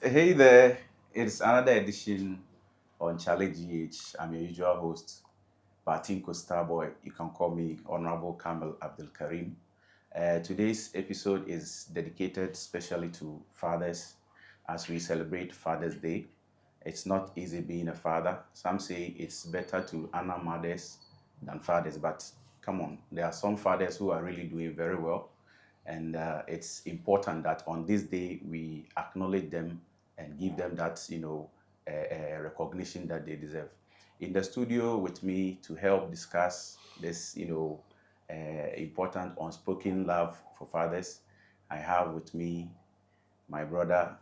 Hey there, it's another edition on Charley GH. I'm your usual host, Batinko Starboy. You can call me Honorable Kamel Abdul Karim. Today's episode is dedicated specially to fathers as we celebrate Father's Day. It's not easy being a father. Some say it's better to honor mothers than fathers, but come on, there are some fathers who are really doing very well. And it's important that on this day we acknowledge them and give them that, recognition that they deserve. In the studio with me to help discuss this, important unspoken love for fathers, I have with me my brother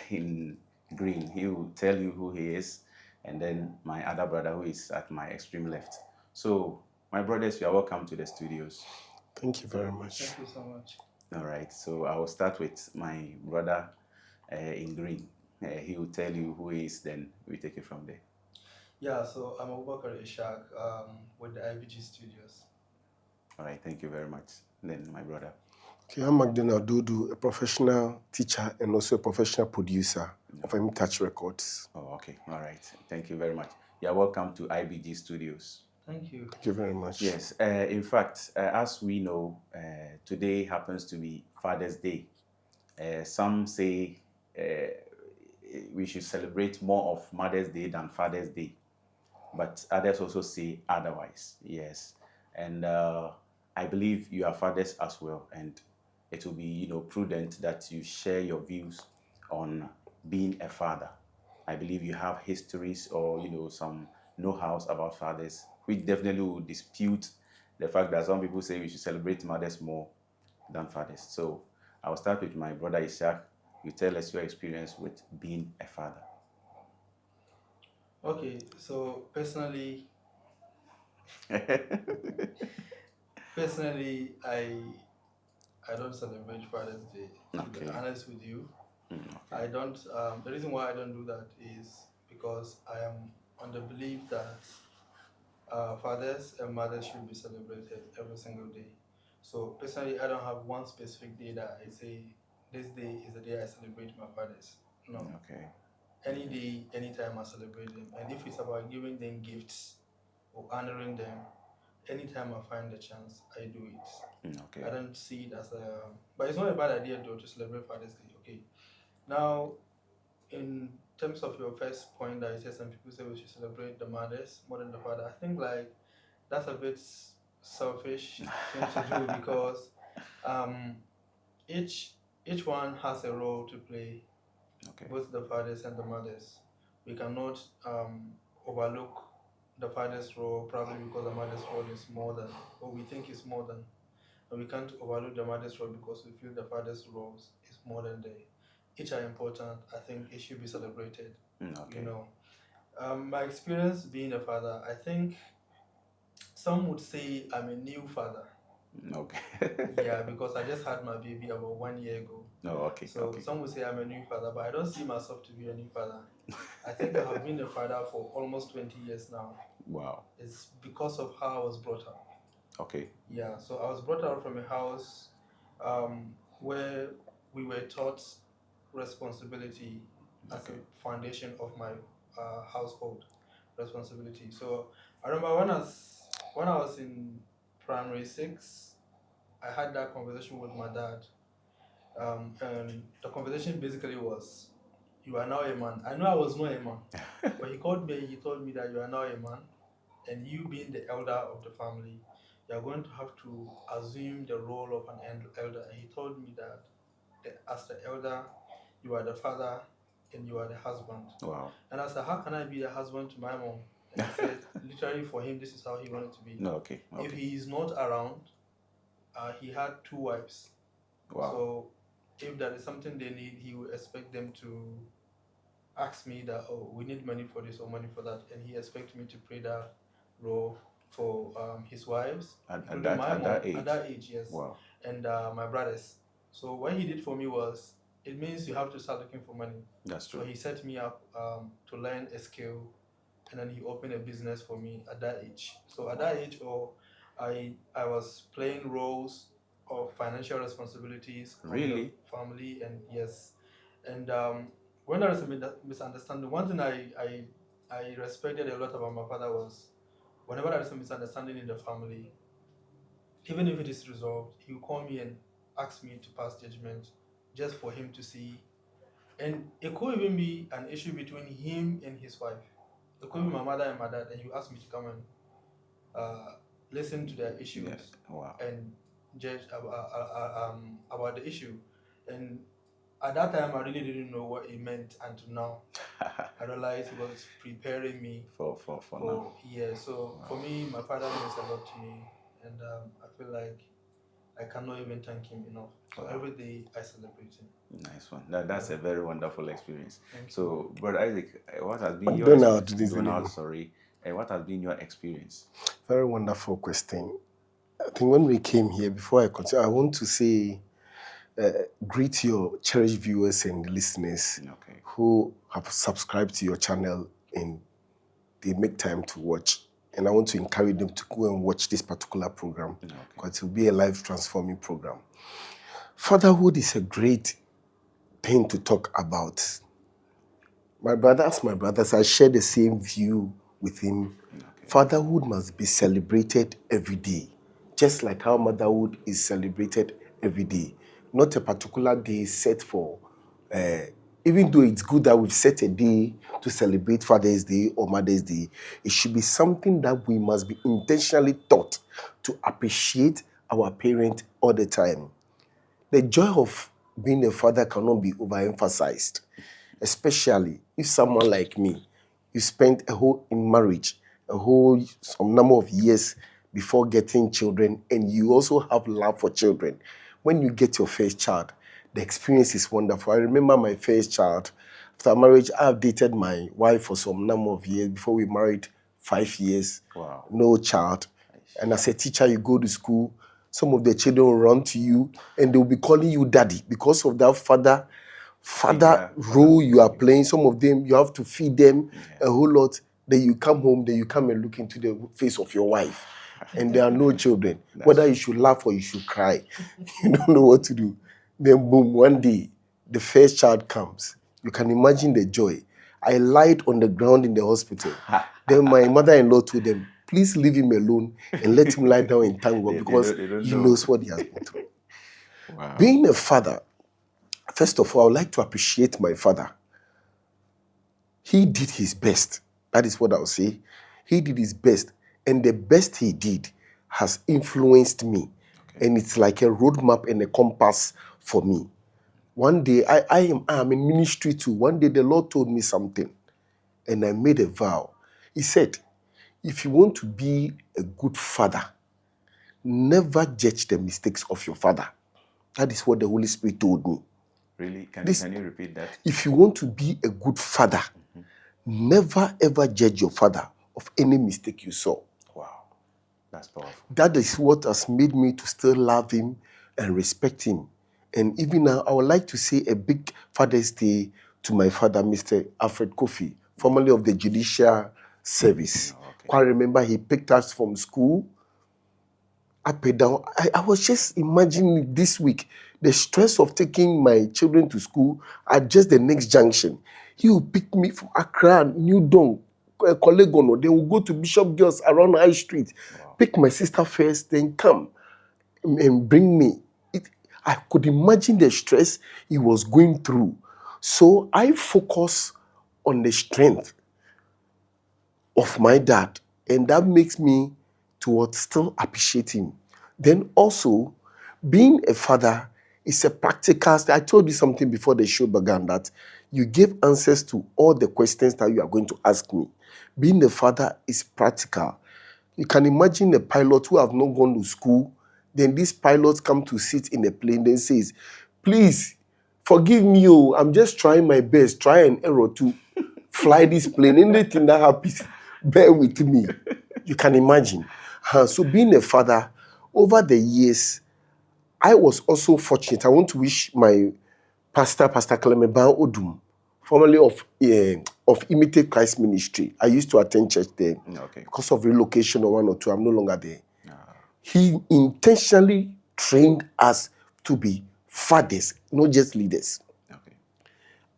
in green. He will tell you who he is, and then my other brother who is at my extreme left. So, my brothers, you are welcome to the studios. Thank you very much. Thank you so much. All right, so I will start with my brother in green. He will tell you who he is, then we take it from there. Yeah, so I'm Abubakar Ishaq with the IBG Studios. All right, thank you very much. Then my brother. Okay, I'm Magdalena Dudu, a professional teacher and also a professional producer of M Touch Records. Oh, okay. All right. Thank you very much. You're welcome to IBG Studios. Thank you. Thank you very much. Yes. In fact, as we know, today happens to be Father's Day. Some say we should celebrate more of Mother's Day than Father's Day, but others also say otherwise. Yes, and I believe you are fathers as well, and it will be prudent that you share your views on being a father. I believe you have histories or some know-hows about fathers, which definitely will dispute the fact that some people say we should celebrate mothers more than fathers. So I'll start with my brother Ishak. You tell us your experience with being a father. Okay, so personally, I don't celebrate Father's Day. To be Okay. honest with you, Okay. I don't. The reason why I don't do that is because I am on the belief that fathers and mothers should be celebrated every single day. So personally, I don't have one specific day that I say this day is the day I celebrate my fathers. No. Okay. Any day, anytime I celebrate them. And if it's about giving them gifts or honoring them, anytime I find the chance, I do it. Okay. I don't see it as a. But it's not a bad idea though to celebrate Father's Day. Okay. Now, in terms of your first point that you said some people say we should celebrate the mothers more than the father, I think like that's a bit selfish thing to do because um, each one has a role to play, Okay. both the fathers and the mothers. We cannot overlook the father's role probably because the mother's role is more than, or we think is more than, and we can't overlook the mother's role because we feel the father's role is more than the. Each are important. I think it should be celebrated. Okay. You know, my experience being a father, I think some would say I'm a new father. Okay. Yeah, because I just had my baby about 1 year ago. Oh, okay. So Okay. some would say I'm a new father, but I don't see myself to be a new father. I think I have been a father for almost 20 years now. Wow. It's because of how I was brought up. Okay. Yeah, so I was brought up from a house where we were taught responsibility as Okay. a foundation of my household responsibility. So I remember when I was in primary 6, I had that conversation with my dad. And the conversation basically was, you are now a man. I know I was not a man, but he called me and he told me that you are now a man, and you being the elder of the family, you are going to have to assume the role of an elder. And he told me that as the elder, you are the father and you are the husband. Wow. And I said, how can I be the husband to my mom? And he said, literally for him, this is how he wanted to be. No. Okay. Okay. If he is not around, he had 2 wives. Wow. So if there is something they need, he will expect them to ask me that, oh, we need money for this or money for that. And he expects me to play that role for his wives, At that age. At that age, yes. Wow. And my brothers. So what he did for me was, it means you have to start looking for money. That's true. So he set me up to learn a skill, and then he opened a business for me at that age. So at that age, I was playing roles of financial responsibilities on Really? the family, and yes, And when there is a misunderstanding, one thing I respected a lot about my father was whenever there is a misunderstanding in the family, even if it is resolved, he will call me and ask me to pass judgment just for him to see. And it could even be an issue between him and his wife. It could be my mother and my dad, and he asked me to come and listen to their issues Wow. and judge about the issue. And at that time, I really didn't know what it meant until now. I realized he was preparing me for now. Yeah. So for me, my father means a lot to me, and I feel like I cannot even thank him enough. So every day I celebrate him. Nice one. That's a very wonderful experience. Thank you. So, Brother Isaac, what has been your Donald, experience? Donald, sorry. What has been your experience? Very wonderful question. I think when we came here, before I continue, I want to say, greet your cherished viewers and listeners who have subscribed to your channel and they make time to watch. And I want to encourage them to go and watch this particular program because it will be a life transforming program. Fatherhood is a great thing to talk about. My brothers, I share the same view with him. Fatherhood must be celebrated every day, just like how motherhood is celebrated every day. Not a particular day set for, even though it's good that we've set a day to celebrate Father's Day or Mother's Day, it should be something that we must be intentionally taught to appreciate our parent all the time. The joy of being a father cannot be overemphasized, especially if someone like me, you spent in marriage, some number of years before getting children, and you also have love for children. When you get your first child, the experience is wonderful. I remember my first child. After marriage, I have dated my wife for some number of years. Before we married, 5 years, no child. And as a teacher, you go to school, some of the children will run to you and they'll be calling you daddy because of that father role you are playing. Some of them, you have to feed them a whole lot. Then you come home, then you come and look into the face of your wife and there are no children. Whether you should laugh or you should cry, you don't know what to do. Then boom, one day, the first child comes. You can imagine the joy. I lied on the ground in the hospital. Then my mother-in-law told them, please leave him alone and let him lie down and thank God because he knows what he has been through. Wow. Being a father, first of all, I would like to appreciate my father. He did his best. That is what I will say. He did his best. And the best he did has influenced me. And it's like a roadmap and a compass for me. One day, I am in ministry too. One day, the Lord told me something. And I made a vow. He said, if you want to be a good father, never judge the mistakes of your father. That is what the Holy Spirit told me. Really? Can you repeat that? If you want to be a good father, never ever judge your father of any mistake you saw. Wow. That's powerful. That is what has made me to still love him and respect him. And even now, I would like to say a big Father's Day to my father, Mr. Alfred Kofi, formerly of the Judicial Service. I remember he picked us from school, up and down. I was just imagining this week, the stress of taking my children to school at just the next junction. He will pick me from Accra, New Dawn, Kolegono. They will go to Bishop Girls around High Street, pick my sister first, then come and bring me. I could imagine the stress he was going through. So I focus on the strength of my dad, and that makes me towards still appreciate him. Then also, being a father is a practical. I told you something before the show began that you give answers to all the questions that you are going to ask me. Being a father is practical. You can imagine a pilot who have not gone to school. Then these pilots come to sit in a plane, then says, please, forgive me, I'm just trying my best, try and error to fly this plane. Anything that happens, bear with me. You can imagine. So being a father, over the years, I was also fortunate. I want to wish my pastor, Pastor Clemeban Odum, formerly of Imitate Christ Ministry. I used to attend church there. Because of relocation or one or two, I'm no longer there. He intentionally trained us to be fathers, not just leaders.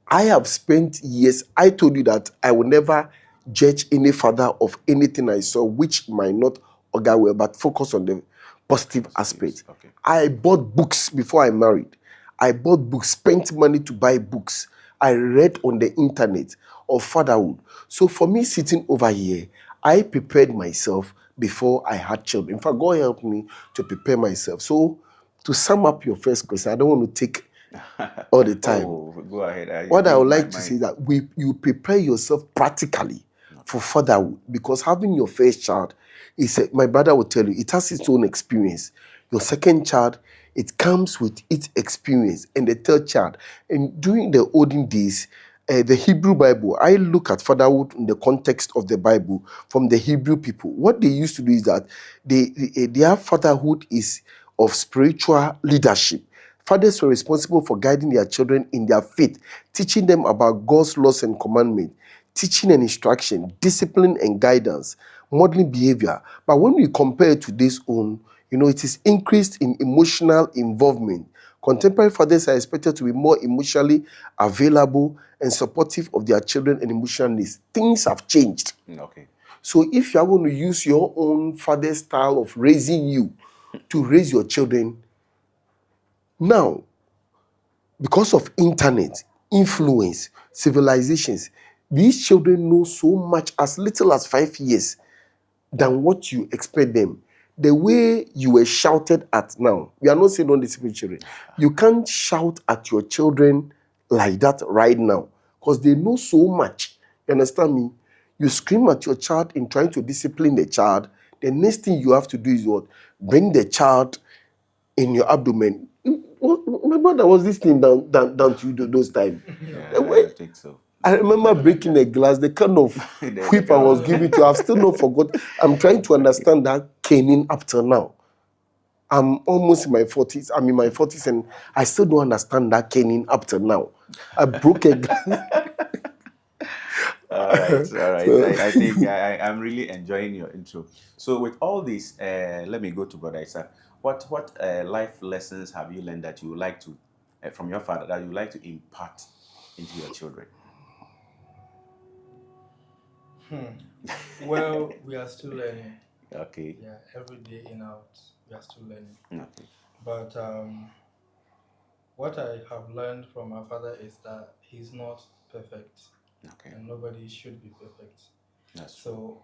I have spent years. I told you that I will never judge any father of anything I saw which might not go well, but focus on the positive aspect. Okay. I bought books before I married. I bought books, spent money to buy books. I read on the internet of fatherhood. So for me, sitting over here, I prepared myself before I had children. In fact, God helped me to prepare myself. So to sum up your first question, I don't want to take all the time. Oh, go ahead. What I would like to say is that you prepare yourself practically for fatherhood, because having your first child is, my brother will tell you, it has its own experience. Your second child, it comes with its experience, and the third child. And during the olden days, the Hebrew Bible, I look at fatherhood in the context of the Bible from the Hebrew people. What they used to do is that their fatherhood is of spiritual leadership. Fathers were responsible for guiding their children in their faith, teaching them about God's laws and commandments, teaching and instruction, discipline and guidance, modeling behavior. But when we compare to this own, it is increased in emotional involvement. Contemporary fathers are expected to be more emotionally available and supportive of their children and emotional needs. Things have changed. Okay. So if you are going to use your own father's style of raising you to raise your children, now, because of internet, influence, civilizations, these children know so much as little as 5 years than what you expect them. The way you were shouted at now, we are not saying don't discipline children. You can't shout at your children like that right now because they know so much. You understand me? You scream at your child in trying to discipline the child. The next thing you have to do is what? Bring the child in your abdomen. My brother was this thing down to you those times. Yeah, I think so. I remember breaking a glass, the kind of whip I was giving to you. I've still not forgot. I'm trying to understand that caning up till now. I'm almost in my 40s. I'm in my 40s and I still don't understand that caning up till now. I broke a glass. All right. So, I think I'm really enjoying your intro. So with all this, let me go to Brother Isa. What life lessons have you learned that you would like to, from your father, that you would like to impart into your children? Well, we are still learning. Okay. Yeah, every day in out, we are still learning. Okay. But what I have learned from my father is that he's not perfect. Okay. And nobody should be perfect. That's true. So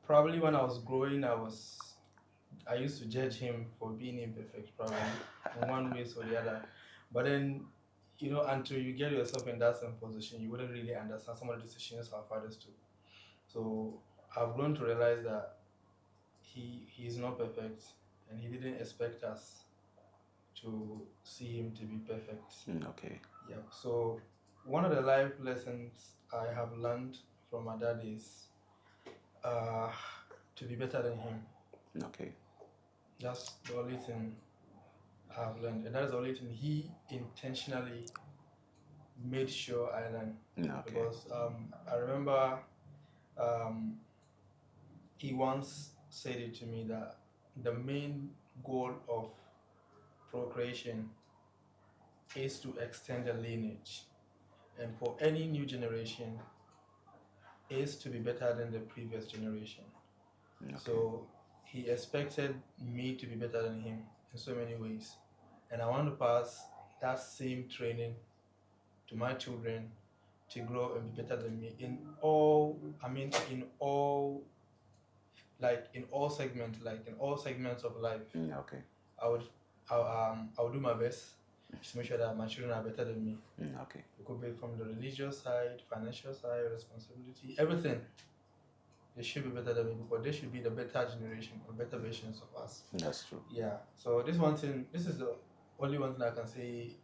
probably when I was growing, I used to judge him for being imperfect, probably in one way or the other. But then, until you get yourself in that same position, you wouldn't really understand some of the decisions our fathers took. So I've grown to realize that he's not perfect, and he didn't expect us to see him to be perfect. Okay. Yeah. So one of the life lessons I have learned from my dad is to be better than him. Okay. That's the only thing I've learned, and that is the only thing he intentionally made sure I learned. Okay. Because I remember he once said it to me that the main goal of procreation is to extend the lineage, and for any new generation is to be better than the previous generation. Okay. So he expected me to be better than him in so many ways, and I want to pass that same training to my children to grow and be better than me in all segments of life. Okay. I would do my best to make sure that my children are better than me. Okay. It could be from the religious side, financial side, responsibility, everything. They should be better than me because they should be the better generation or better versions of us. That's true. Yeah. So this is the only one thing I can say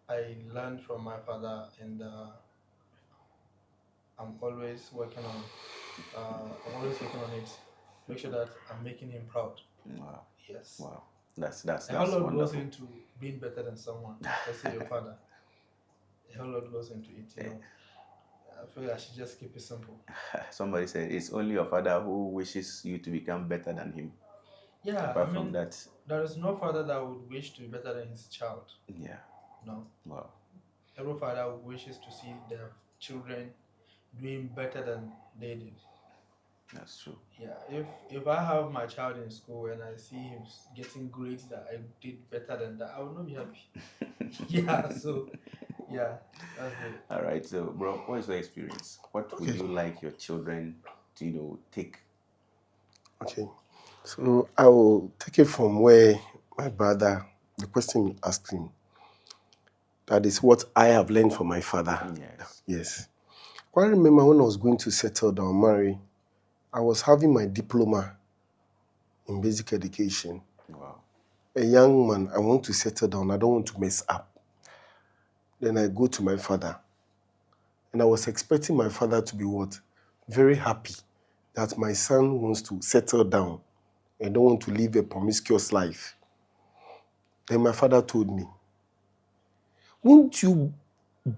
I learned from my father, and I'm always working on it. Make sure that I'm making him proud. Wow. Yes. Wow. That's a whole lot wonderful. goes into being better than someone. Let's say your father. A whole lot goes into it. I feel I should just keep it simple. Somebody said it's only your father who wishes you to become better than him. Yeah. Apart from that, there is no father that would wish to be better than his child. Yeah. No. Wow. every father wishes to see their children doing better than they did. That's true. Yeah, if I have my child in school and I see him getting grades that I did better than that, I will not be happy. Yeah, so yeah, that's it. All right, so bro, what is your experience? What would Okay. you like your children to, take? Okay. So I will take it from where my brother, the question you asked him. That is what I have learned from my father. Yes. Yes. I remember when I was going to settle down, marry, I was having my diploma in basic education. Wow. A young man, I want to settle down. I don't want to mess up. Then I go to my father. And I was expecting my father to be what? Very happy that my son wants to settle down and don't want to live a promiscuous life. Then my father told me, won't you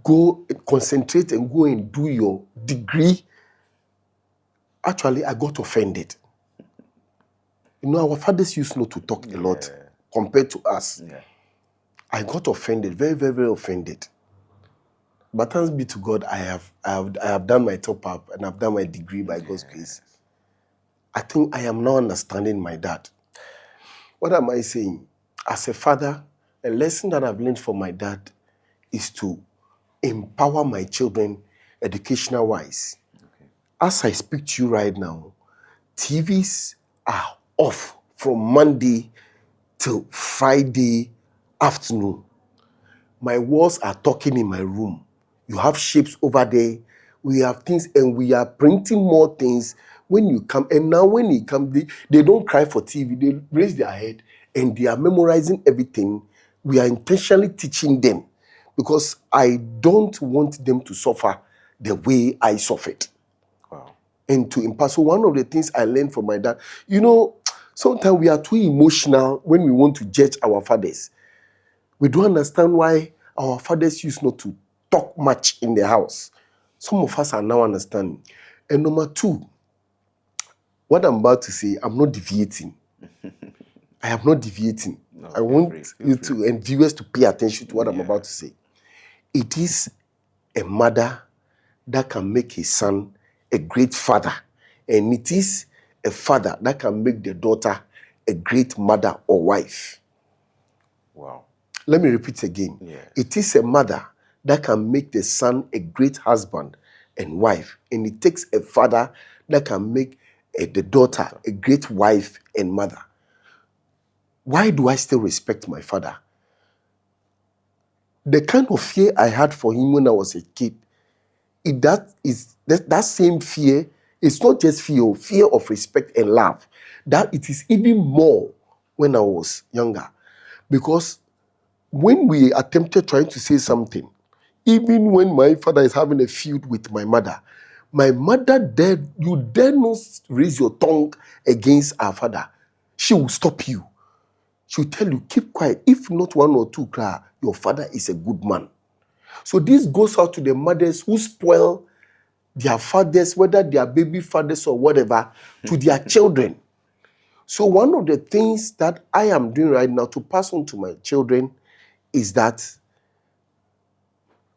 go concentrate and go and do your degree? Actually, I got offended. Our fathers used not to talk a lot compared to us. Yeah. I got offended, very, very, very offended. But thanks be to God, I have done my top up and I've done my degree by God's grace. I think I am now understanding my dad. What am I saying? As a father, a lesson that I've learned from my dad is to empower my children educational-wise. Okay. As I speak to you right now, TVs are off from Monday till Friday afternoon. My walls are talking in my room. You have shapes over there. We have things and we are printing more things when you come. And now when you come, they don't cry for TV. They raise their head and they are memorizing everything. We are intentionally teaching them because I don't want them to suffer the way I suffered. Wow. And to impact. So one of the things I learned from my dad, sometimes we are too emotional when we want to judge our fathers. We don't understand why our fathers used not to talk much in the house. Some of us are now understanding. And number two, what I'm about to say, I'm not deviating. I am not deviating. No, I want you to and viewers to pay attention to what I'm about to say. It is a mother that can make his son a great father. And it is a father that can make the daughter a great mother or wife. Wow. Let me repeat again. Yes. It is a mother that can make the son a great husband and wife. And it takes a father that can make the daughter a great wife and mother. Why do I still respect my father? The kind of fear I had for him when I was a kid, that same fear is not just fear of respect and love. That it is even more when I was younger. Because when we attempted trying to say something, even when my father is having a feud with my mother you dare not raise your tongue against our father. She will stop you. She will tell you, keep quiet. If not one or two cry, your father is a good man. So this goes out to the mothers who spoil their fathers, whether they are baby fathers or whatever, to their children. So one of the things that I am doing right now to pass on to my children is that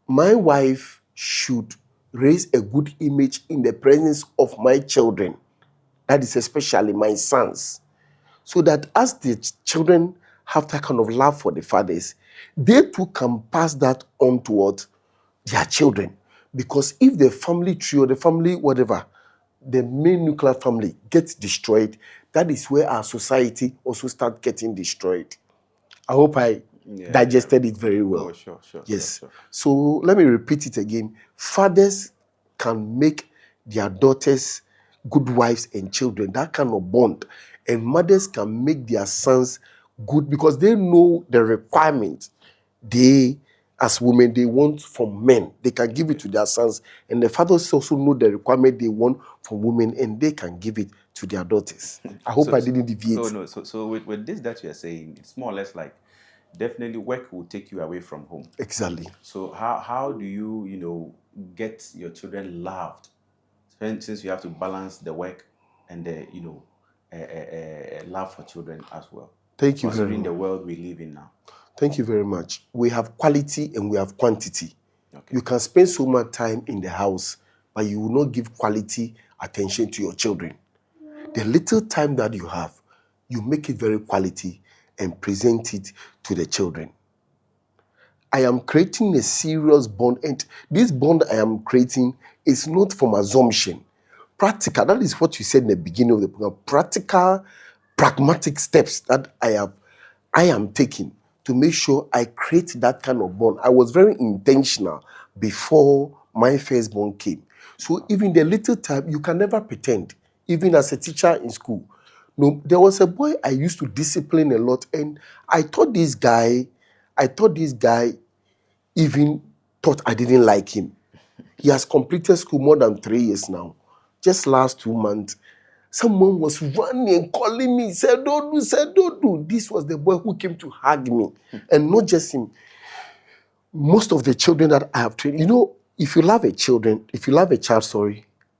my wife should raise a good image in the presence of my children. That is especially my sons. So that as the children have that kind of love for the fathers, they too can pass that on toward their children. Because if the family tree or the family whatever, the main nuclear family gets destroyed, that is where our society also starts getting destroyed. I hope I digested it very well. Oh, sure. Yes. Sure. So let me repeat it again. Fathers can make their daughters good wives and children, that kind of bond. And mothers can make their sons good because they know the requirement they, as women, they want from men. They can give it to their sons. And the fathers also know the requirement they want from women and they can give it to their daughters. I hope I didn't deviate. So with this that you are saying, it's more or less like definitely work will take you away from home. Exactly. So how do you get your children loved, since you have to balance the work and the love for children as well? Thank you very Considering much. the world we live in now. Thank you very much. We have quality and we have quantity. Okay. You can spend so much time in the house, but you will not give quality attention to your children. The little time that you have, you make it very quality and present it to the children. I am creating a serious bond, and this bond I am creating is not from assumption. Practical, that is what you said in the beginning of the program. Practical, pragmatic steps that I am taking to make sure I create that kind of bond. I was very intentional before my firstborn came. So even the little time, you can never pretend, even as a teacher in school. No, there was a boy I used to discipline a lot, and I thought this guy even thought I didn't like him. He has completed school more than 3 years now. Just last 2 months, someone was running and calling me, said, don't do. This was the boy who came to hug me. And not just him. Most of the children that I have trained, if you love a child,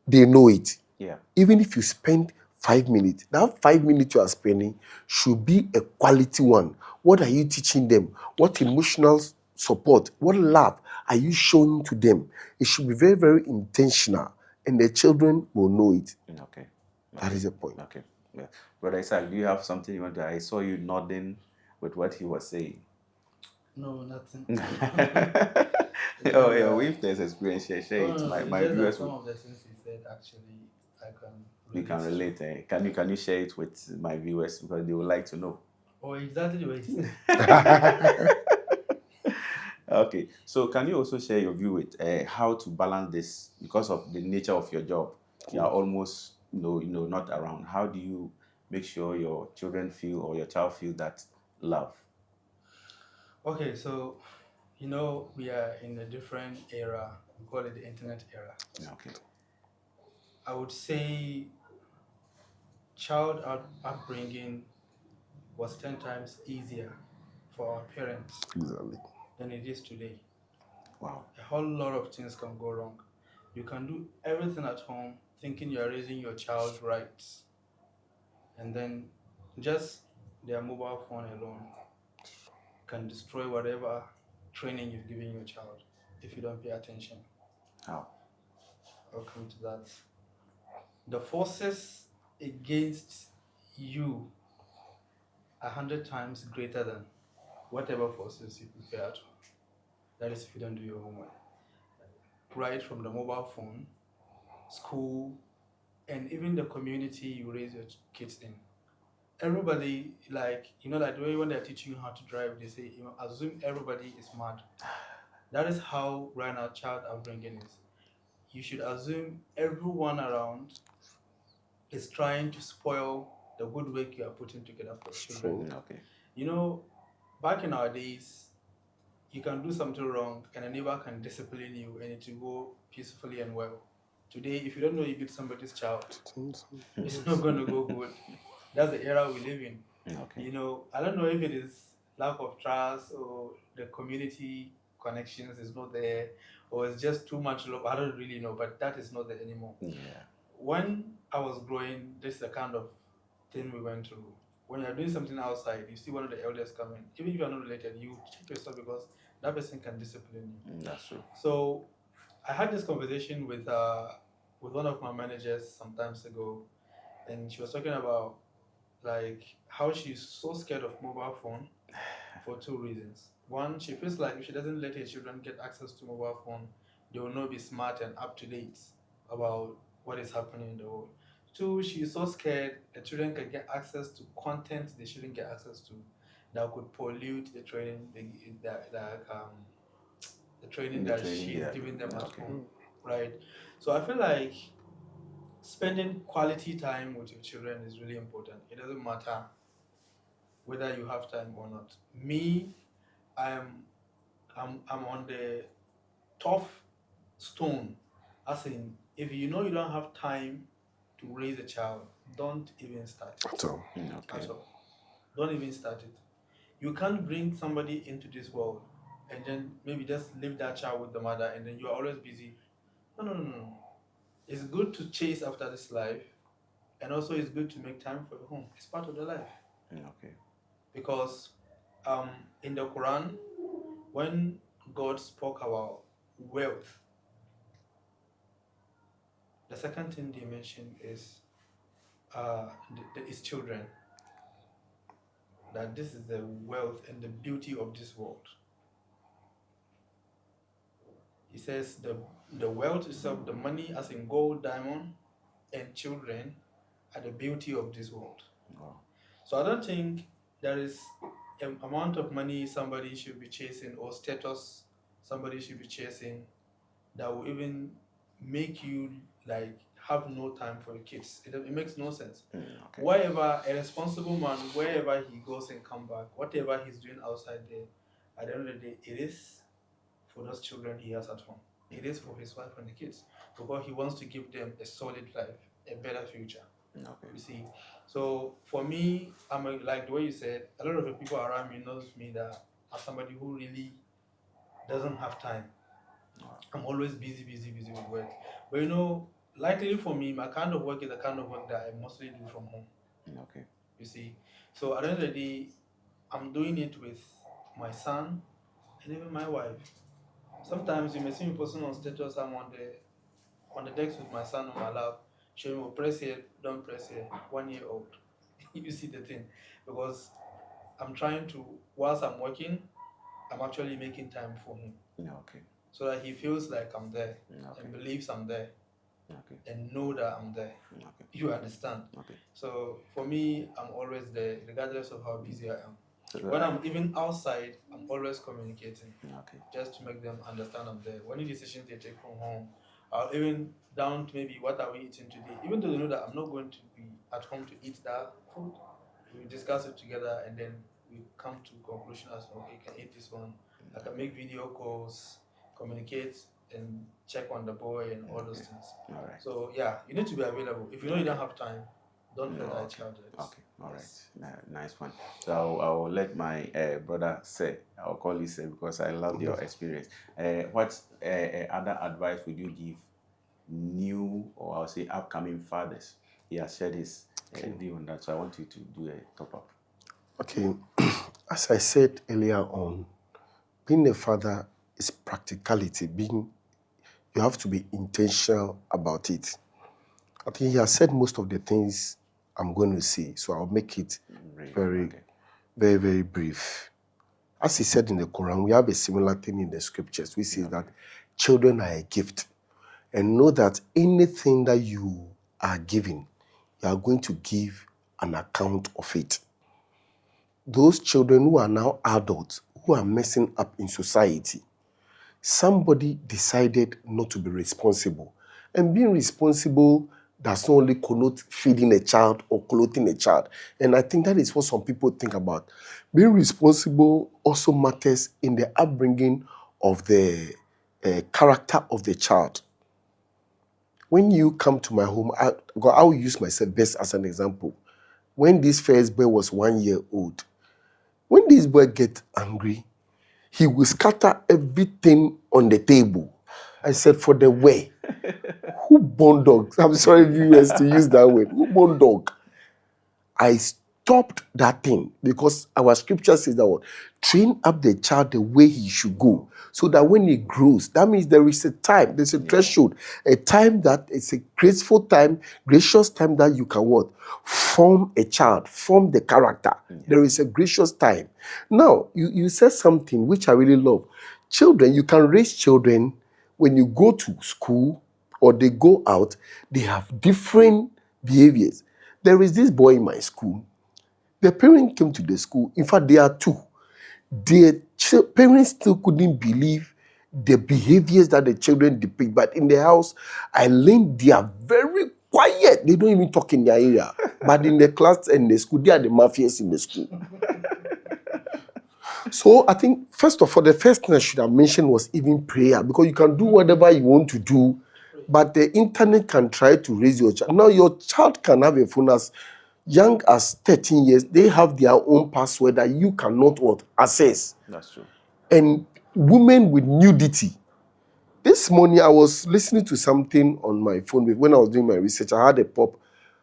they know it. Yeah. Even if you spend 5 minutes, that 5 minutes you are spending should be a quality one. What are you teaching them? What emotional support, what love are you showing to them? It should be very, very intentional, and the children will know it. Okay. That is the point. Okay. Yeah. Brother Isaac, do you have something you want to? I saw you nodding with what he was saying. No, nothing. Oh yeah, if there's experience, share it. No, My viewers, some of the things he said actually I can relate. We can relate. Can you share it with my viewers because they would like to know? Oh, exactly what he said. Okay, so can you also share your view with how to balance this because of the nature of your job? You are almost not around. How do you make sure your children feel or your child feel that love? Okay, so we are in a different era. We call it the internet era. Okay. I would say child upbringing was 10 times easier for our parents Exactly. than it is today. Wow. A whole lot of things can go wrong. You can do everything at home thinking you are raising your child right, and then just their mobile phone alone can destroy whatever training you've given your child if you don't pay attention. How? I'll come to that. The forces against you 100 times greater than whatever forces you prepare at home. That is if you don't do your homework. Right from the mobile phone, school, and even the community you raise your kids in. Everybody, like the way when they're teaching you how to drive, they say, assume everybody is mad. That is how right now child upbringing is. You should assume everyone around is trying to spoil the good work you are putting together for children. Okay. Back in our days, you can do something wrong and a neighbor can discipline you and it will go peacefully and well. Today, if you don't know you beat somebody's child, it's not going to go good. That's the era we live in. Okay. I don't know if it is lack of trust or the community connections is not there or it's just too much love. I don't really know, but that is not there anymore. Yeah. When I was growing, this is the kind of thing we went through. When you're doing something outside, you see one of the elders coming. Even if you're not related, you check yourself because that person can discipline you. That's true. So I had this conversation with one of my managers some times ago, and she was talking about like how she's so scared of mobile phone for 2 reasons. One, she feels like if she doesn't let her children get access to mobile phone, they will not be smart and up to date about what is happening in the world. 2, she's so scared the children can get access to content they shouldn't get access to that could pollute the training that she's giving them at home, right? So I feel like spending quality time with your children is really important. It doesn't matter whether you have time or not. Me, I'm on the tough stone, as in if you know you don't have time to raise a child, don't even start it. At all. Don't even start it. You can't bring somebody into this world and then maybe just leave that child with the mother and then you're always busy. No. It's good to chase after this life, and also it's good to make time for your home. It's part of the life. Okay. Because in the Quran, when God spoke about wealth. The second thing they mentioned is children. That this is the wealth and the beauty of this world. He says the wealth itself, the money as in gold, diamond, and children are the beauty of this world. Wow. So I don't think there is an amount of money somebody should be chasing or status somebody should be chasing that will even make you like have no time for your kids. It makes no sense. Okay. Wherever a responsible man, wherever he goes and come back, whatever he's doing outside there, at the end of the day, it is for those children he has at home. It is for his wife and the kids because he wants to give them a solid life, a better future. Okay. You see, so for me, like the way you said, a lot of the people around me knows me that as somebody who really doesn't have time. I'm always busy with work. But you know, likely for me, my kind of work is the kind of work that I mostly do from home. Okay. You see, so at the end of the day, I'm doing it with my son and even my wife. Sometimes you may see me posting on status. I'm on the decks with my son on my lap, showing him, press here, don't press here. 1 year old. You see the thing, because I'm trying to, whilst I'm working, I'm actually making time for him. Okay. So that he feels like I'm there Okay. and believes I'm there. Okay. And know that I'm there. Okay. You understand? Okay. So for me, I'm always there, regardless of how busy I am. So When I'm even outside, I'm always communicating. Okay. Just to make them understand I'm there. Any decisions they take from home, or even down to maybe what are we eating today, even though they know that I'm not going to be at home to eat that food, we discuss it together and then we come to conclusion as okay, you can eat this one. I can make video calls, communicate and check on the boy and all those things. All right. So yeah, you need to be available. If you know you don't have time, don't let that child rest. Okay, all right, nice one. So I'll let my brother say. I'll call you say because I love your experience. What other advice would you give new or I'll say upcoming fathers? He has shared his view on that, so I want you to do a top up. Okay, as I said earlier on, being a father is practicality. You have to be intentional about it. I think he has said most of the things I'm going to say, so I'll make it very, very brief. As he said in the Quran, we have a similar thing in the scriptures. We say that children are a gift. And know that anything that you are giving, you are going to give an account of it. Those children who are now adults, who are messing up in society, somebody decided not to be responsible. And being responsible does not only connote feeding a child or clothing a child. And I think that is what some people think about. Being responsible also matters in the upbringing of the character of the child. When you come to my home, I will use myself best as an example. When this first boy was 1 year old, when this boy gets angry, he will scatter everything on the table. I said, for the way. Who born dogs? I'm sorry, viewers, to use that word. Who born dog? I stopped that thing because our scripture says that what? Train up the child the way he should go, so that when he grows, that means there is a time, there's a threshold, a time that it's a graceful time, gracious time that you can what? Form a child, form the character. There is a gracious time. Now, you said something which I really love. Children, you can raise children when you go to school or they go out, they have different behaviors. There is this boy in my school. The parent came to the school. In fact, there are two. The parents still couldn't believe the behaviors that the children depict. But in the house, I learned they are very quiet. They don't even talk in their area. But in the class and the school, they are the mafias in the school. So I think, first of all, the first thing I should have mentioned was even prayer. Because you can do whatever you want to do, but the internet can try to raise your child. Now, your child can have a phone as young as 13 years. They have their own password that you cannot access. That's true. And women with nudity. This morning, I was listening to something on my phone. When I was doing my research, I had a pop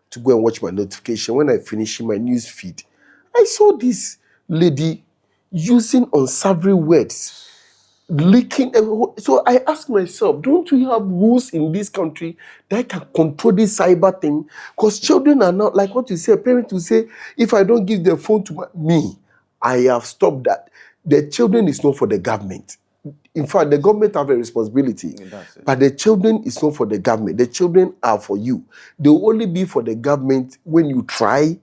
to go and watch my notification. When I finished my news feed, I saw this lady using unsavory words leaking. So I ask myself, don't we have rules in this country that can control this cyber thing? Because children are not like what you say. A parent will say, if I don't give the phone to me, I have stopped that. The children is not for the government. In fact, the government have a responsibility, but the children is not for the government. The children are for you. They will only be for the government when you try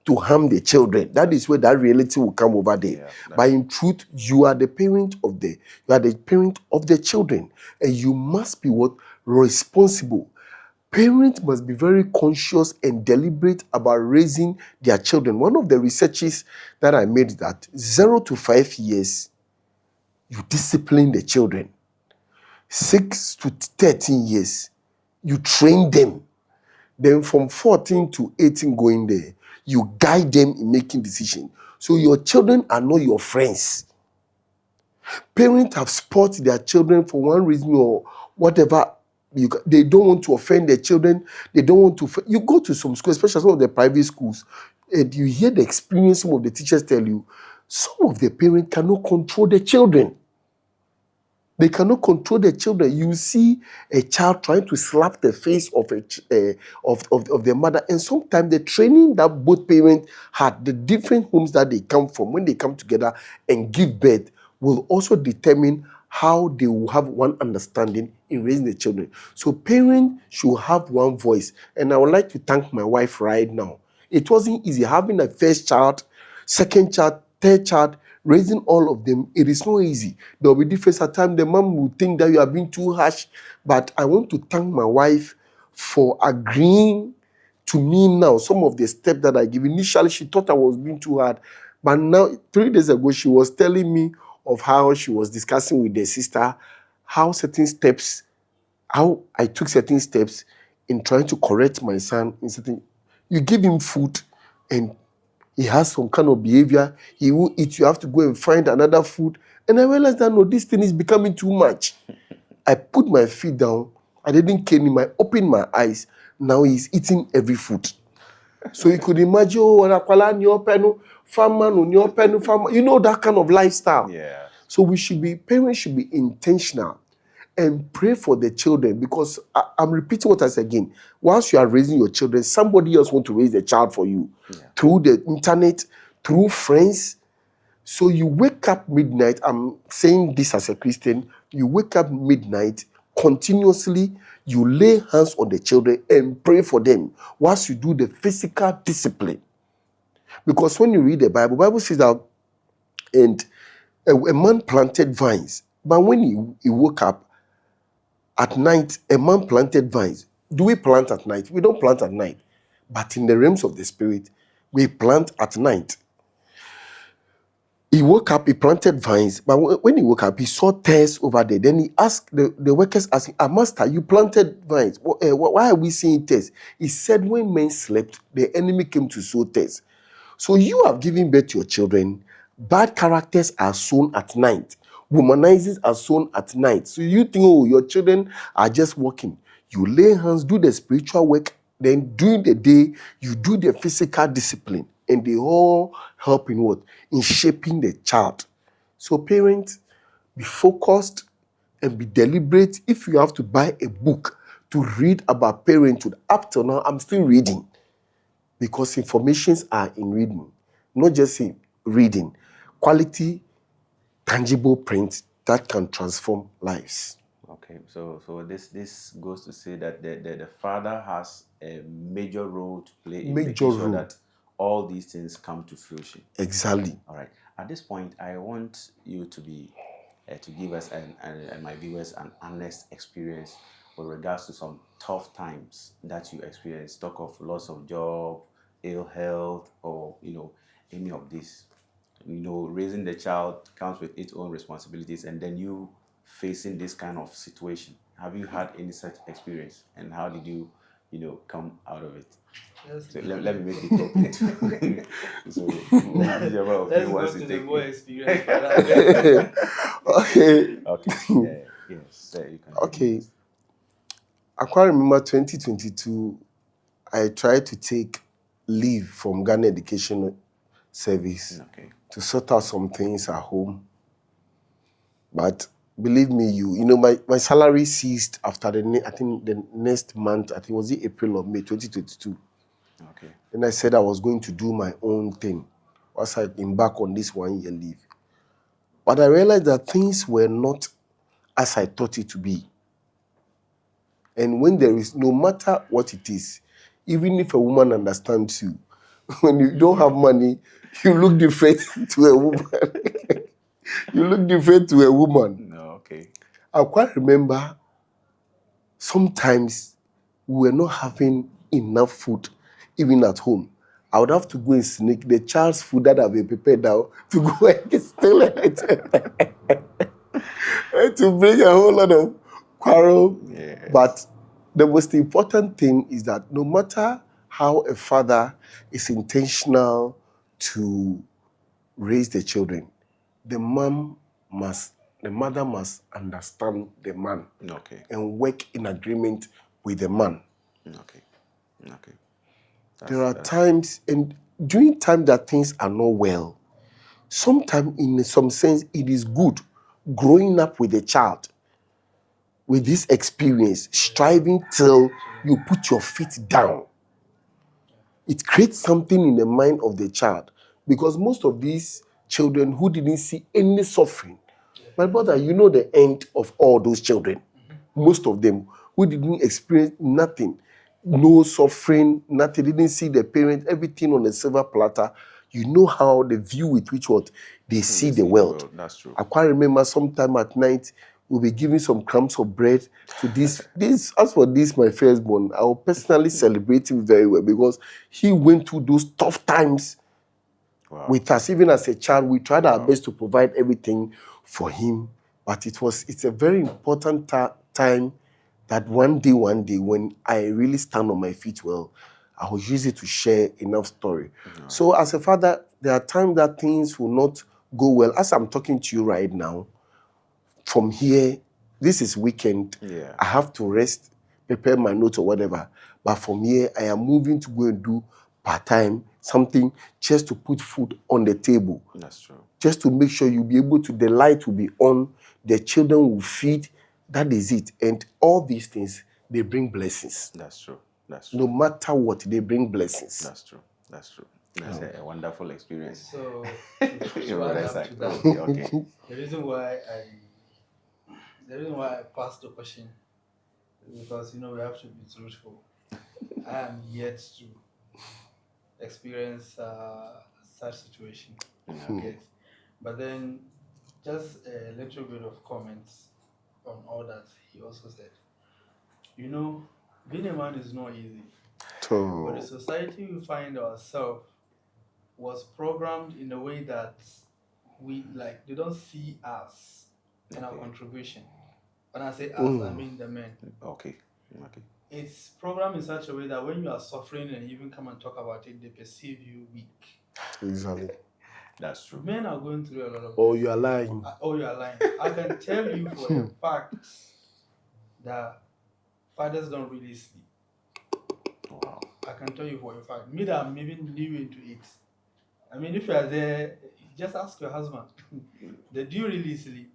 to harm the children. That is where that reality will come over there. Yeah, but in truth, you are the parent of the children, and you must be responsible. Parents must be very conscious and deliberate about raising their children. One of the researches that I made that 0 to 5 years, you discipline the children. 6 to 13 years, you train them. Then from 14 to 18 going there, you guide them in making decisions. So your children are not your friends. Parents have spoiled their children for one reason or whatever. They don't want to offend their children. They don't want to. You go to some schools, especially some of the private schools, and you hear the experience some of the teachers tell you. Some of the parents cannot control the children. They cannot control the children. You see a child trying to slap the face of their mother, and sometimes the training that both parents had, the different homes that they come from, when they come together and give birth, will also determine how they will have one understanding in raising the children. So parents should have one voice, and I would like to thank my wife right now. It wasn't easy having a first child, second child, third child. Raising all of them, it is not easy. There will be difference at times. The mom will think that you are being too harsh, but I want to thank my wife for agreeing to me now. Some of the steps that I give. Initially, she thought I was being too hard, but now 3 days ago, she was telling me of how she was discussing with their sister, how I took certain steps in trying to correct my son. You give him food and he has some kind of behavior, he will eat, you have to go and find another food. And I realized that, no, this thing is becoming too much. I put my feet down, I didn't cane him, I opened my eyes. Now he's eating every food. So you could imagine, you know, that kind of lifestyle. Yeah. So parents should be intentional and pray for the children, because I'm repeating what I said again. Whilst you are raising your children, somebody else wants to raise the child for you through the internet, through friends. So you wake up midnight. I'm saying this as a Christian. You wake up midnight continuously. You lay hands on the children and pray for them whilst you do the physical discipline. Because when you read the Bible says that, and a man planted vines, but when he woke up, at night, a man planted vines. Do we plant at night? We don't plant at night. But in the realms of the spirit, we plant at night. He woke up, he planted vines, but when he woke up, he saw tares over there. Then he asked, the workers asked him, Master, you planted vines. Why are we seeing tares? He said, when men slept, the enemy came to sow tares. So you have given birth to your children. Bad characters are sown at night. Womanizers are sown at night. So you think, oh, your children are just walking. You lay hands, do the spiritual work, then during the day, you do the physical discipline. And they all help in what? In shaping the child. So parents, be focused and be deliberate. If you have to buy a book to read about parenthood, up till now, I'm still reading. Because informations are in reading. Not just in reading. Quality, tangible print that can transform lives. Okay, so this goes to say that the father has a major role to play in making sure that all these things come to fruition. Exactly. All right. At this point, I want you to give us and my viewers an honest experience with regards to some tough times that you experienced. Talk of loss of job, ill health, or any of this. Raising the child comes with its own responsibilities, and then you facing this kind of situation. Have you had any such experience, and how did you come out of it? Yes. So let me make it complete. So let's go to the more experience. Okay. Okay. Yes. You can. Okay. I quite remember 2022. I tried to take leave from Ghana Education Service to sort out some things at home. But believe me, you know, my salary ceased after I think the next month, I think was it April or May 2022. Okay. Then I said I was going to do my own thing once I embark on this 1 year leave. But I realized that things were not as I thought it to be. And when there is, no matter what it is, even if a woman understands you, when you don't have money, you look different to a woman. You look different to a woman. No, okay. I quite remember sometimes we were not having enough food, even at home. I would have to go and sneak the child's food that I've been prepared now to go and steal it. And to bring a whole lot of quarrel. Yes. But the most important thing is that no matter how a father is intentional to raise the children, the mother must understand the man, Okay. and work in agreement with the man. Okay. Okay. There are times, and during time that things are not well, sometimes in some sense it is good growing up with a child with this experience, striving till you put your feet down. It creates something in the mind of the child, because most of these children who didn't see any suffering, my brother, you know the end of all those children. Most of them who didn't experience nothing, no suffering, nothing, didn't see the parents, everything on a silver platter. You know how the view with which what they see the world. That's true. I quite remember sometime at night we'll be giving some crumbs of bread to this. As for this, my firstborn, I will personally celebrate him very well, because he went through those tough times with us. Even as a child, we tried our best to provide everything for him. But it's a very important time that one day when I really stand on my feet well, I will use it to share enough story. So as a father, there are times that things will not go well. As I'm talking to you right now, from here, this is weekend. Yeah. I have to rest, prepare my notes or whatever. But from here, I am moving to go and do part-time, something just to put food on the table. That's true. Just to make sure you'll be able to, the light will be on, the children will feed. That is it. And all these things, they bring blessings. That's true. That's true. No matter what, they bring blessings. That's true. That's true. That's a wonderful experience. So, You're to add right, up to exactly. that, Okay. the reason why I passed the question is because, you know, we have to be truthful. I am yet to experience such situation. Yes. But then, just a little bit of comments on all that he also said. You know, being a man is not easy. But the society we find ourselves was programmed in a way that they don't see us and our contribution. When I say us, I mean the men. Okay. Okay. It's programmed in such a way that when you are suffering and you even come and talk about it, they perceive you weak. Exactly. That's true. Men are going through a lot of Oh, you are lying. you are lying. I can tell you for a fact that fathers don't really sleep. Wow. I can tell you for a fact. Me that I'm even new into it. I mean, if you are there, just ask your husband. Do you really sleep?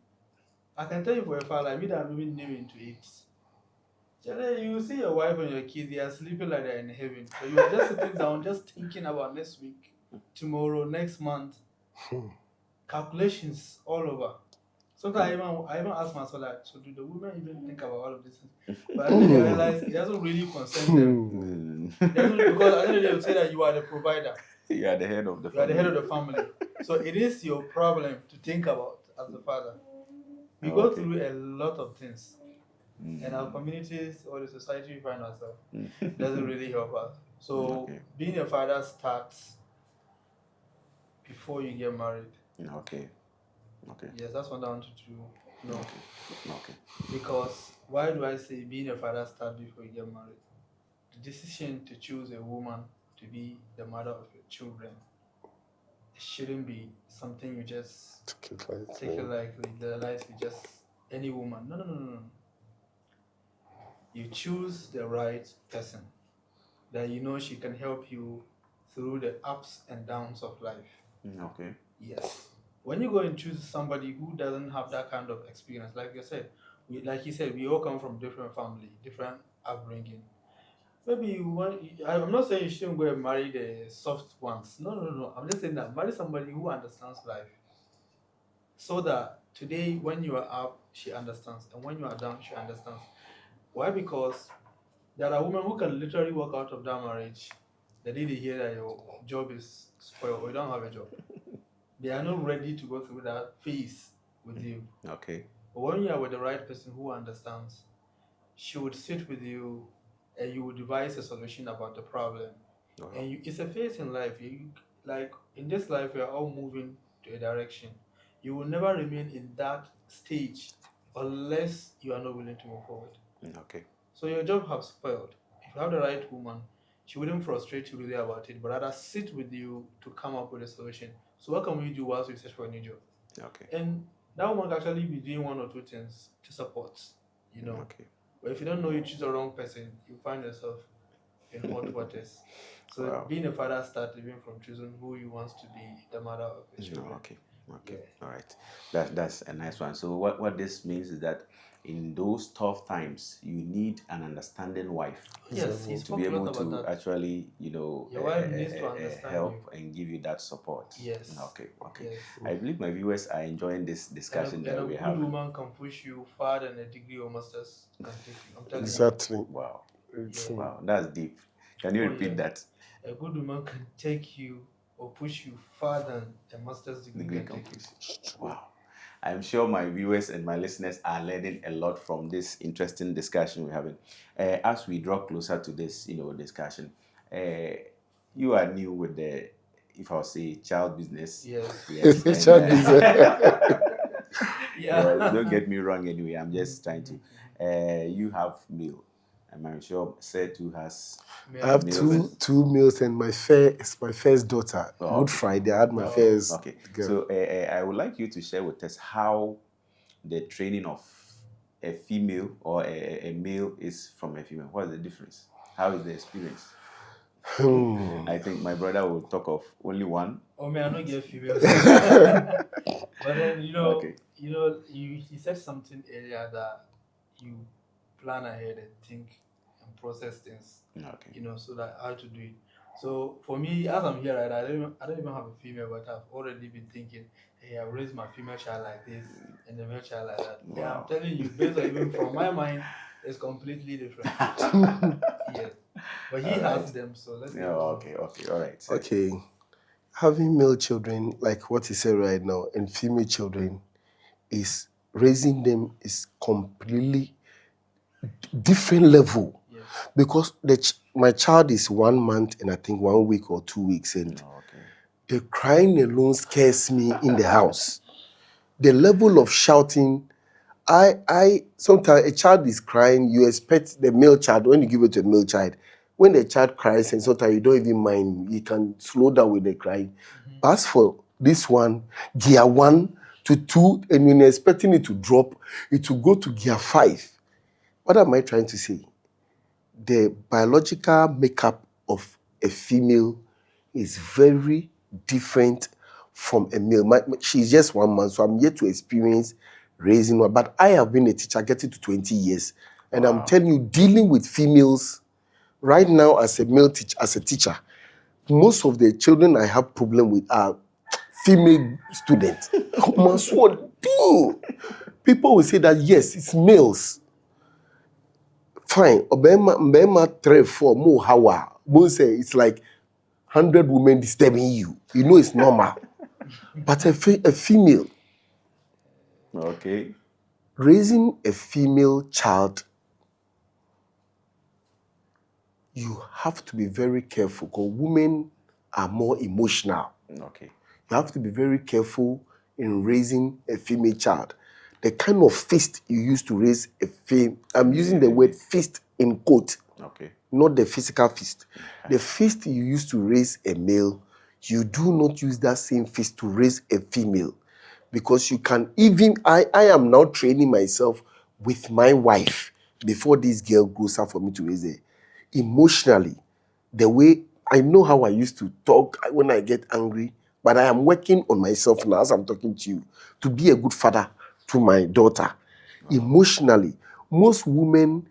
I can tell you for a fact, like me that I'm even new into it. You see your wife and your kids, they are sleeping like they're in heaven. So you are just sitting down, just thinking about next week, tomorrow, next month. Calculations all over. Sometimes I even ask myself, like, so do the women even think about all of this? But then they realize it doesn't really concern them. Because at the end of the day, they will say that you are the provider. You are the head of the family. You are the head of the family. So it is your problem to think about as the father. We go through a lot of things. And our communities or the society we find ourselves doesn't really help us. So being a father starts before you get married. Okay. Okay. Yes, that's what I wanted to know. Okay. Because why do I say being a father starts before you get married? The decision to choose a woman to be the mother of your children, it shouldn't be something you just take it lightly. The life is just any woman. No. You choose the right person that you know she can help you through the ups and downs of life. Okay. Yes. when you go and choose somebody who doesn't have that kind of experience, like you said, we all come from different family, different upbringing. Maybe you want. I'm not saying you shouldn't go and marry the soft ones. No, no, no. I'm just saying that marry somebody who understands life, so that today when you are up, she understands, and when you are down, she understands. Why? Because there are women who can literally walk out of that marriage the day they hear that your job is spoiled or you don't have a job. They are not ready to go through that phase with you. Okay. But when you are with the right person who understands, she would sit with you and you would devise a solution about the problem. Wow. And it's a phase in life. Like in this life, we are all moving to a direction. You will never remain in that stage unless you are not willing to move forward. Okay. So your job has spoiled. If you have the right woman, she wouldn't frustrate you really about it, but rather sit with you to come up with a solution. So what can we do whilst we search for a new job? Okay. And that woman can actually be doing one or two things to support, Okay. But if you don't know you choose the wrong person, you find yourself in hot waters. So Wow. being a father starts even from choosing who you want to be the mother of the children. Okay. Okay. All right. That's a nice one. So what this means is that in those tough times, you need an understanding wife. Yes, he's to be able to that. actually, Your wife needs to understand help and give you that support. Yes. Okay. Yes. I believe my viewers are enjoying this discussion And that a we good have. woman can push you farther than a degree or master's can take you. I'm telling Exactly. Wow. It's, Wow. That's deep. Can you repeat that? A good woman can take you or push you farther than a master's degree can take you. Wow. I'm sure my viewers and my listeners are learning a lot from this interesting discussion we're having. As we draw closer to this, discussion, you are new with the, if I'll say, child business. Yes. Yes. Child business. Yeah. Well, don't get me wrong anyway. I'm just trying to. You have meal. I'm sure Setu has. I have two meals, and my first daughter. Oh, Good Friday, I had my first. Okay. girl. So I would like you to share with us how the training of a female or a male is from a female. What is the difference? How is the experience? I think my brother will talk of only one. Oh man, I don't get females. But then Okay. you said something earlier that you plan ahead and think and process things. Okay. So that how to do it. So for me, as I'm here, right, I don't even have a female, but I've already been thinking, hey, I'll raise my female child like this and the male child like that. Wow. Yeah, I'm telling you, based on even from my mind, it's completely different. Yes. But he has them, so let's okay, all right. So, Okay. Having male children, like what he said right now, and female children, is raising them is completely different level. Yes. Because my child is 1 month and I think 1 week or 2 weeks, and the crying alone scares me in the house. The level of shouting, I sometimes a child is crying, you expect the male child, when you give it to a male child, when the child cries, and sometimes you don't even mind, you can slow down with the crying. But as for this one, gear 1 to 2, and when you're expecting it to drop, it will go to gear 5. What am I trying to say? The biological makeup of a female is very different from a male. She's just 1 month, so I'm yet to experience raising one. But I have been a teacher getting to 20 years. And I'm telling you, dealing with females right now as a male teacher, most of the children I have problem with are female students. People will say that, yes, it's males. Fine. Obema 3, 4, more hawa. Most say it's like 100 women disturbing you. You know it's normal. But a female. Okay. Raising a female child, you have to be very careful because women are more emotional. Okay. You have to be very careful in raising a female child. The kind of fist you use to raise a female, I'm using the word fist in quote, not the physical fist. The fist you use to raise a male, you do not use that same fist to raise a female. Because you can even, I am now training myself with my wife before this girl grows up for me to raise her. Emotionally, the way I know how I used to talk when I get angry, But I am working on myself now as I'm talking to you to be a good father to my daughter. Emotionally, most women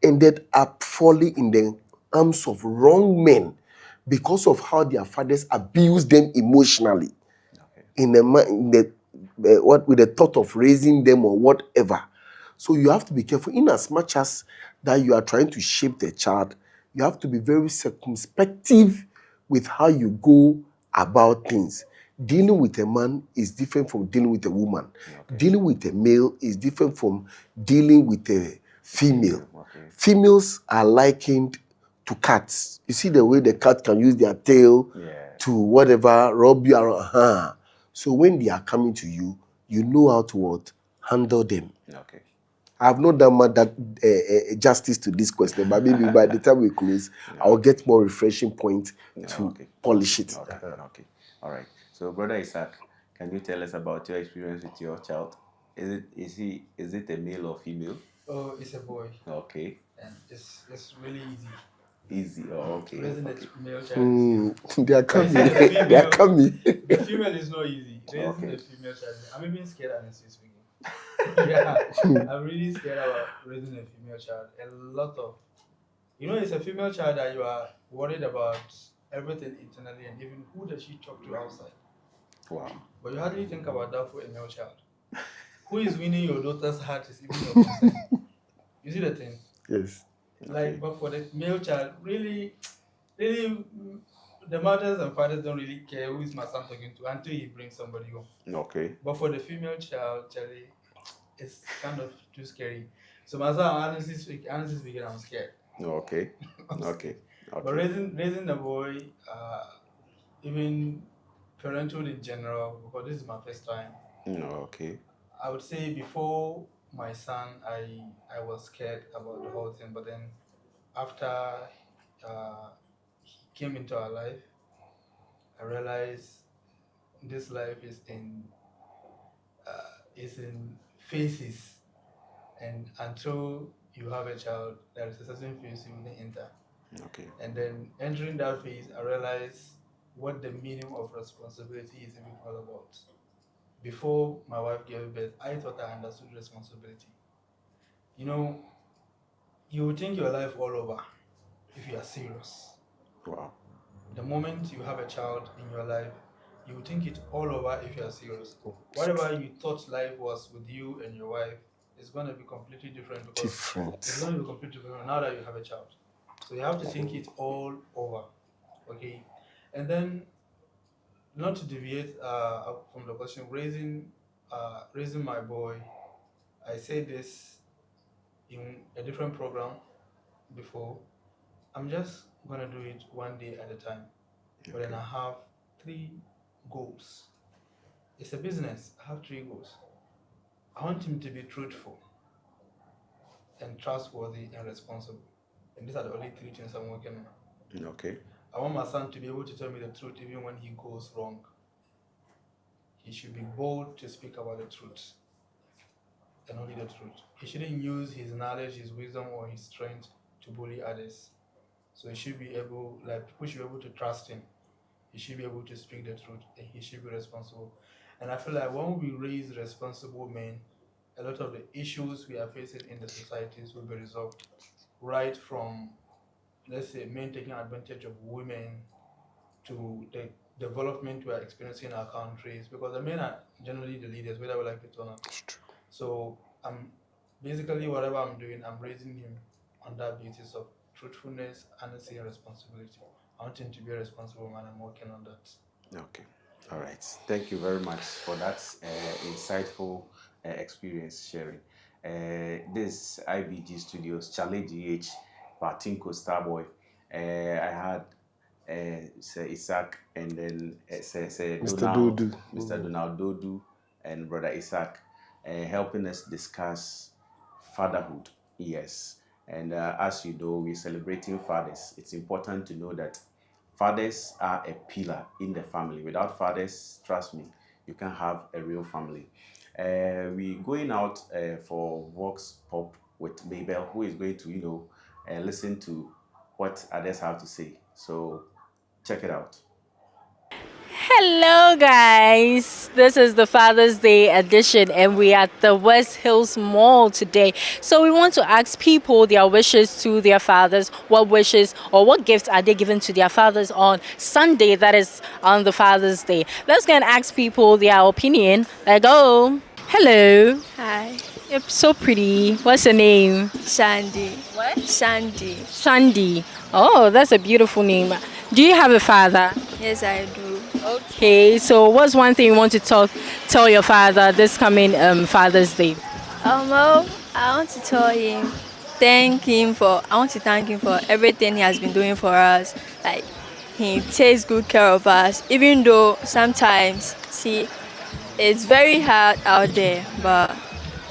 ended up falling in the arms of wrong men because of how their fathers abused them emotionally. In the what with the thought of raising them or whatever. So you have to be careful. In as much as that you are trying to shape the child, you have to be very circumspective with how you go about things. Dealing with a man is different from dealing with a woman. Dealing with a male is different from dealing with a female. Females are likened to cats. You see the way the cat can use their tail to whatever, rub you around. So when they are coming to you, you know how to what? Handle them. I have not done much justice to this question, but maybe by the time we close, I'll get more refreshing points to polish it. Okay. All right. So, Brother Isaac, can you tell us about your experience with your child? Is it a male or female? Oh, it's a boy. Okay. And it's really easy. Easy. Oh, okay. Raising a male child is they are coming. They are coming. The female is not easy. Raising a female child. I'm even scared, honestly speaking. Yeah, I'm really scared about raising a female child. A lot of, it's a female child that you are worried about everything internally and even who does she talk to outside. Wow. But you hardly think about that for a male child. Who is winning your daughter's heart is even your concern. You see the thing? Yes. Like, but for the male child, really, the mothers and fathers don't really care who is my son talking to until he brings somebody home. Okay. But for the female child, Charlie, it's kind of too scary. So my son, honestly speaking, I'm scared. Okay. Okay. But raising the boy, even parenthood in general, because this is my first time. Okay. I would say before my son, I was scared about the whole thing, but then after he came into our life, I realized this life is in phases, and until you have a child, there is a certain phase you will enter. Okay. And then entering that phase, I realized what the meaning of responsibility is even all about. Before my wife gave birth, I thought I understood responsibility. You would think your life all over if you are serious. Wow. The moment you have a child in your life, you would think it all over if you are serious. Whatever you thought life was with you and your wife is going to be completely different because it's going to be completely different now that you have a child. So you have to think it all over, okay? And then, not to deviate from the question, raising my boy, I said this in a different program before. I'm just gonna do it one day at a time. But then I have 3 goals. It's a business. I have 3 goals. I want him to be truthful and trustworthy and responsible. And these are the only 3 things I'm working on. Okay. I want my son to be able to tell me the truth even when he goes wrong. He should be bold to speak about the truth and only the truth. He shouldn't use his knowledge, his wisdom, or his strength to bully others. So he should be able, people should be able to trust him. He should be able to speak the truth and he should be responsible. And I feel like when we raise responsible men, a lot of the issues we are facing in the societies will be resolved. Right from, let's say, men taking advantage of women to the development we are experiencing in our countries, because the men are generally the leaders, whether we like it or not. So basically whatever I'm doing, I'm raising him on that basis of truthfulness, honesty, and responsibility. I want him to be a responsible man. I'm working on that. Okay. All right. Thank you very much for that insightful experience sharing. This IBG Studios, Charley Gh S1EP03. I had Sir Isaac and then Sir Mr. Donald Dodu and Brother Isaac helping us discuss fatherhood. Yes. And as you know, we're celebrating fathers. It's important to know that fathers are a pillar in the family. Without fathers, trust me, you can't have a real family. We're going out for Vox Pop with Mabel, who is going to, listen to what others have to say. So check it out. Hello, guys. This is the Father's Day edition, and we're at the West Hills Mall today. So we want to ask people their wishes to their fathers. What wishes or what gifts are they giving to their fathers on Sunday, that is on the Father's Day? Let's go and ask people their opinion. Let's go. Hello. Hi, You're so pretty. What's your name? Sandy. What? Sandy. Shandi. Oh, that's a beautiful name. Do you have a father? Yes, I do. Okay, so what's one thing you want to tell your father this coming Father's Day? Well, I want to thank him for everything he has been doing for us. Like, he takes good care of us, even though sometimes, see, it's very hard out there, but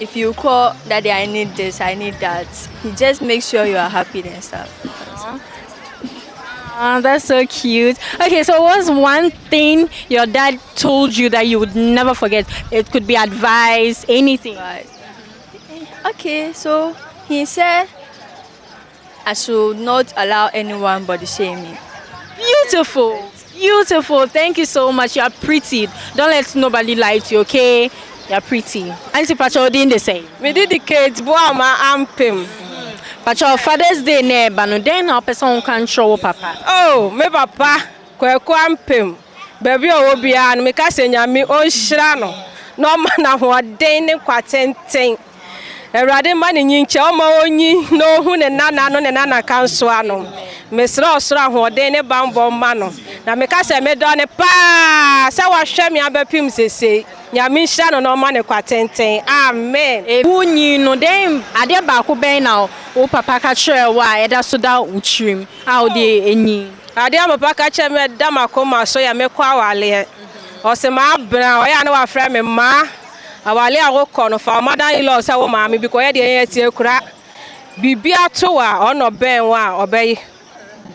if you call Daddy, I need this, I need that, he just makes sure you are happy and stuff. Oh, that's so cute. Okay, so what's one thing your dad told you that you would never forget? It could be advice, anything. Right. Okay, so he said I should not allow anyone body shame me. Beautiful. Beautiful. Thank you so much. You're pretty. Don't let nobody lie to you, okay? You're pretty. Auntie Pacho didn't the same. We did the kids, boy, my ampim. Pacho Father's Day neighbor, no then our person can show papa. Oh, me papa, kweku ampim. Baby, I will be an me kasenya me on shrano. No man, what day ne quatenten. A rather man in yin chama only, no hun and nana, no nana can swano. Miss Rossra, who day ne bambo mano. Now me kasa me done a pa, so I share me abe pim say. Ya min shano no man quatenten. Amen. Uni no dem ade ba ko ben now. O papa ka chere wa e da so da utrim. How dey eni. Ade am papa ka chere me da makoma so ya me kwa wale. O se ma bra o ya na wa fra me ma. Awale agokọ no fa madan ilo se wo ma me bi ko ye de ye tie kura. Bibi ato wa ono ben wa obeyi.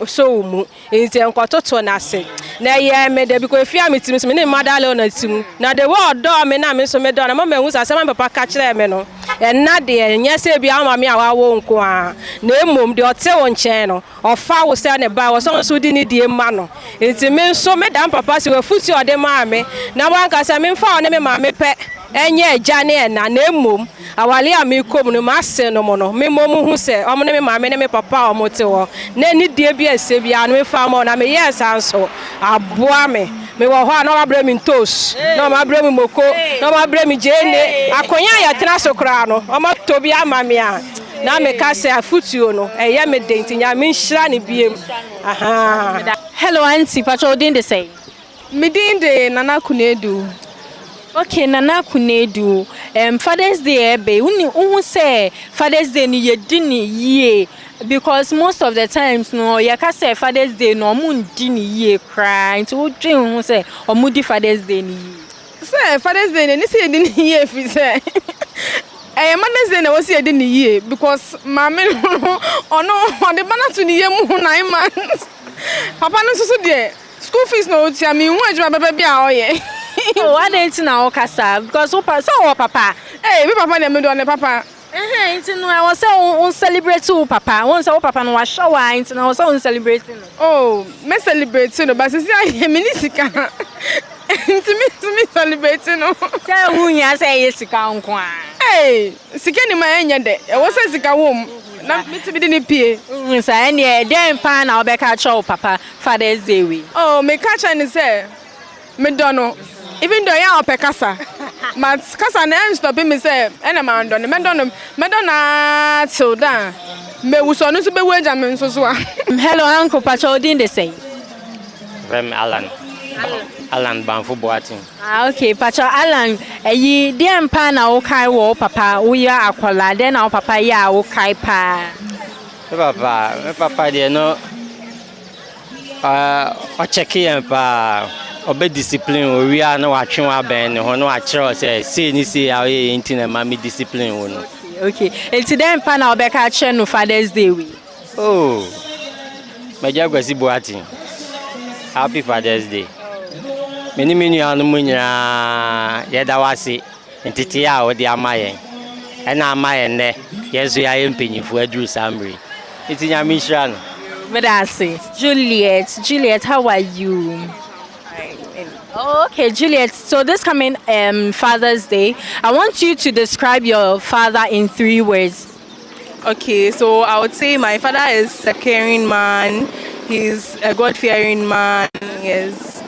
So mu enti enkototo na se na ye me de bi ko efia me tim so me ne madale na tim na de wo do me na me so me do na ma hu sa se ma papa ka kire me no na de nya se bi ama me awa wo nko a na emom de ote wo nchen no ofa wo se ne ba wo so di ni die ma no enti me so me dan papa se we futi ode ma me na wan ka se me mfa o ne me ma me pe enye eja ne na emom awale ami kom no ma se no mo no me mom hu se o ne me ma me ne me papa o mo te wo na ni die bi ese bi anu me fa mo na me yes anso aboa me wo ho na ma bra mi ntos na ma bra mi moko na ma bra mi jene akonya ya tena so kra no o ma to bi ama me a na me ka se afutuo no eye me de ntinya me nhira ne biem aha. Hello auntie Pacho didn't say. Me din de Nana Kunedu. Okay, Nana Kunedu. Father's Day ebe unu say Father's Day ni yedini ye because most of the times no yaka say Father's Day no mu ndini ye cry. So wo dream unu say omudi Father's Day ni ye. Say Father's Day ni say yedini ye fi say. Mother's Day na wo say yedini ye because mama ono de bana to ni ye mu 9 months. Papa no so de school fees no tia me hu adwuma baba bia oye. Oh, I didn't know Casa because papa. Hey, me papa na me do ne papa. It's no I was on celebrate too, papa. Once our papa no was show wine, and I was on celebrating. Oh, me celebrate no, but say I me sika. Me celebrating no. Say who ya say sika nko. Hey, sika ni ma enya de. E wo say sika wom. Na me ti bi de ne pie. Say na dem pa na obeka show papa Father's Day we. Oh, me catch and say me don't know. Even though I am Casa, but Casa never stop me say, and I'm on Madonna, so that me was on to be wage and so. Hello, Uncle Pacho, didn't they say? Rem Alan Banfu Boating. Okay, Pacho Alan, ye dear pana okay wo papa, we are aquala, then our papa ya okay pa. Papa, dear no. Check here, pa. Obe discipline we are no watching our band, no actual say ni say our internet mommy discipline one. Okay. And today pan our back at no Father's Day we. Oh. My Gh S1EP03. Happy Father's Day. Many anu munya yeda wase entiti a wo de amaye. E na amaye ne. Yesu ya empanyifo aduru samri. Itinya mishra no. But I say, Juliet, how are you? Oh, okay, Juliet. So this coming Father's Day, I want you to describe your father in 3 words. Okay, so I would say my father is a caring man. He's a God-fearing man. Yes.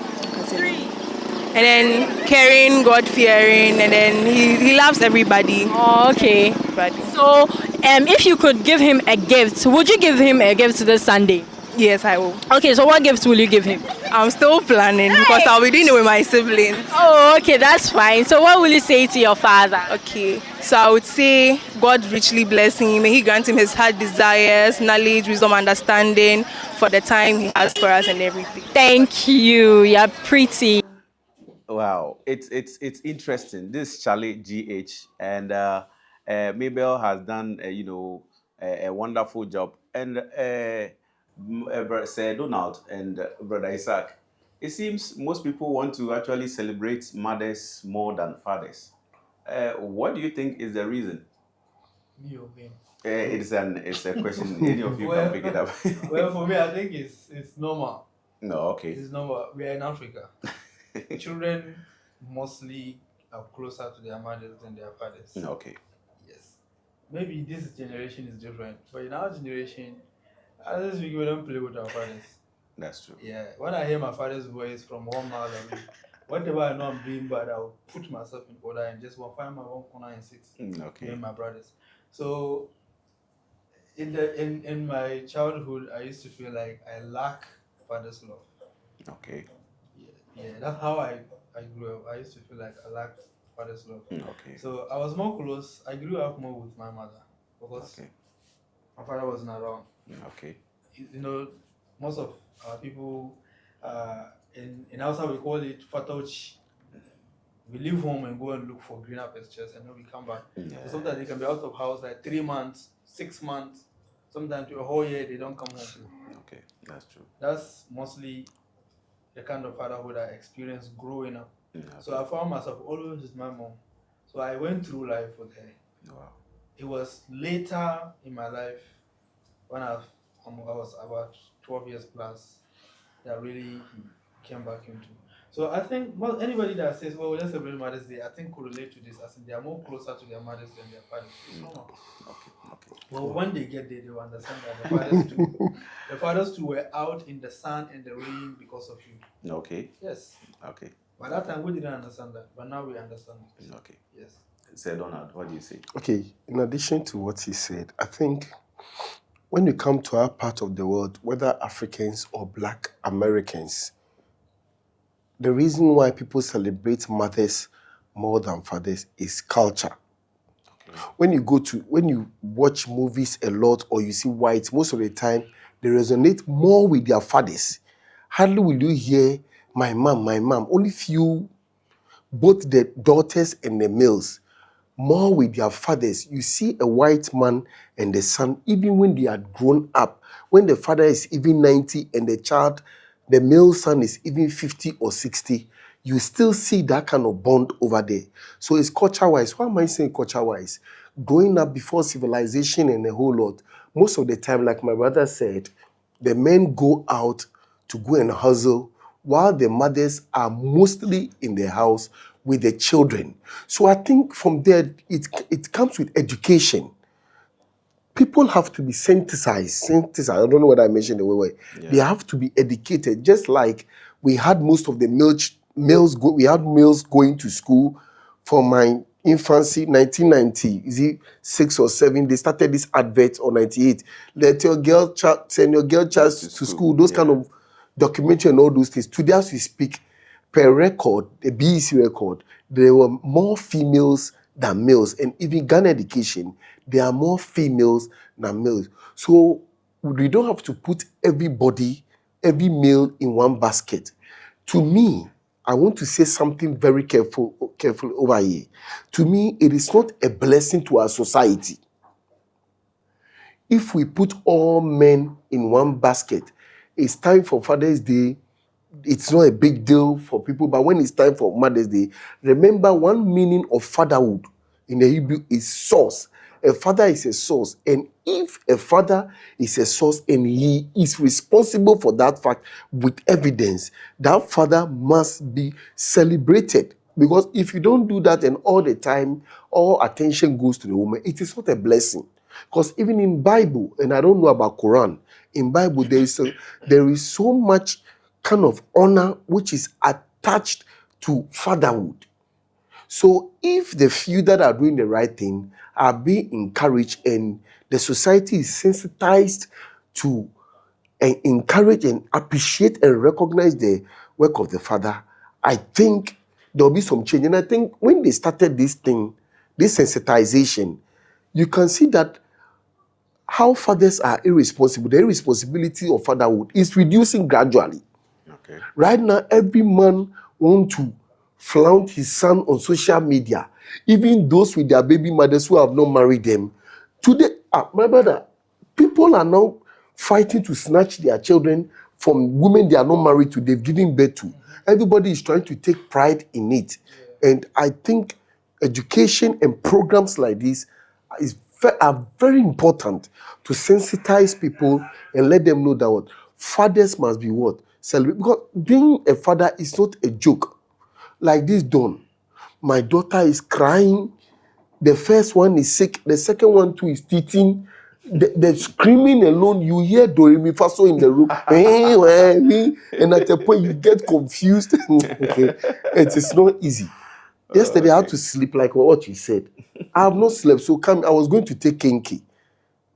And then caring, God-fearing, and then he loves everybody. Oh, okay. Everybody. So, if you could give him a gift, would you give him a gift this Sunday? Yes, I will. Okay, so what gifts will you give him? I'm still planning because I'll be doing it with my siblings. Oh, okay, that's fine. So what will you say to your father? Okay, so I would say God richly bless him. May he grant him his heart desires, knowledge, wisdom, understanding for the time he has for us and everything. Thank you. You're pretty. Wow, it's interesting. This is Charley GH, and Mabel has done a wonderful job, and Sir Donald and Brother Isaac. It seems most people want to actually celebrate mothers more than fathers. What do you think is the reason? Me or him? It's a question. Any of you can pick it up. Well, for me, I think it's normal. No, okay. It's normal. We are in Africa. Children mostly are closer to their mothers than their fathers. Okay. Yes. Maybe this generation is different, but in our generation, at least we don't play with our fathers. That's true. Yeah. When I hear my father's voice from 1 mile away, whatever I know I'm doing bad, I'll put myself in order and just find my one corner and sit. Okay. Me and my brothers. So in my childhood, I used to feel like I lack father's love. Okay. Yeah, that's how I grew up. I used to feel like I lacked father's love. Okay. So I was more close. I grew up more with my mother because my father wasn't around. Okay. You know, most of our people in Hausa we call it fatauchi. We leave home and go and look for greener pastures, and then we come back. Yeah. So sometimes they can be out of house like 3 months, 6 months, sometimes to a whole year they don't come home. Okay, that's true. That's mostly the kind of fatherhood I experienced growing up. Okay. So I found myself always with my mom. So I went through life with her. Wow. It was later in my life when I was about 12 years plus that really came back into. So I think anybody that says, well, let's celebrate Mother's Day, I think could relate to this. I think they are more closer to their mothers than their fathers. It's normal. Okay. Well, when they get there, they will understand that the fathers too were out in the sun and the rain because of you. Okay. Yes. Okay. By that time, we didn't understand that, but now we understand it. Okay. Yes. Sir Donald, what do you say? Okay, in addition to what he said, I think when you come to our part of the world, whether Africans or Black Americans, the reason why people celebrate mothers more than fathers is culture. Okay. When you watch movies a lot or you see whites, most of the time they resonate more with their fathers. Hardly will you hear my mom. Only few, both the daughters and the males, more with their fathers. You see a white man and the son, even when they are grown up, when the father is even 90 and the male son is even 50 or 60, you still see that kind of bond over there. So it's culture-wise. Why am I saying culture-wise? Growing up before civilization and a whole lot, most of the time, like my brother said, the men go out to go and hustle while the mothers are mostly in the house with the children. So I think from there, it comes with education. People have to be sensitized. I don't know what I mentioned the way. Yeah. They have to be educated. Just like we had most of the males going to school. For my infancy, 1990, is it 6 or 7? They started this advert on 98. Let your girl send your girl child to school. Those kind of documentary and all those things. Today, as we speak, per record, the BEC record, there were more females than males, and even Ghana education, there are more females than males. So we don't have to put every male in one basket. To me, I want to say something very careful over here. To me, it is not a blessing to our society. If we put all men in one basket, it's time for Father's Day. It's not a big deal for people, but when it's time for Mother's Day, remember one meaning of fatherhood in the Hebrew is source. a father is a source. And if a father is a source and he is responsible for that fact with evidence, that father must be celebrated. Because if you don't do that and all the time, all attention goes to the woman, it is not a blessing. Because even in Bible, and I don't know about Quran, in Bible there is so much kind of honor which is attached to fatherhood. So if the few that are doing the right thing are being encouraged and the society is sensitized to encourage and appreciate and recognize the work of the father, I think there'll be some change. And I think when they started this thing, this sensitization, you can see that how fathers are irresponsible. The irresponsibility of fatherhood is reducing gradually. Okay. Right now, every man wants to flaunt his son on social media. Even those with their baby mothers who have not married them. Today, my brother, people are now fighting to snatch their children from women they are not married to, they've given birth to. Everybody is trying to take pride in it. And I think education and programs like this are very important to sensitize people and let them know that what fathers must be what? Celebrate. Because being a father is not a joke. Like this Dawn, my daughter is crying. The first one is sick. The second one too is teething. The screaming alone, you hear Do Re Mi Fa So in the room. And at a point you get confused. Okay. It is not easy. Yesterday I had to sleep like what you said. I have not slept, so I was going to take Kenki,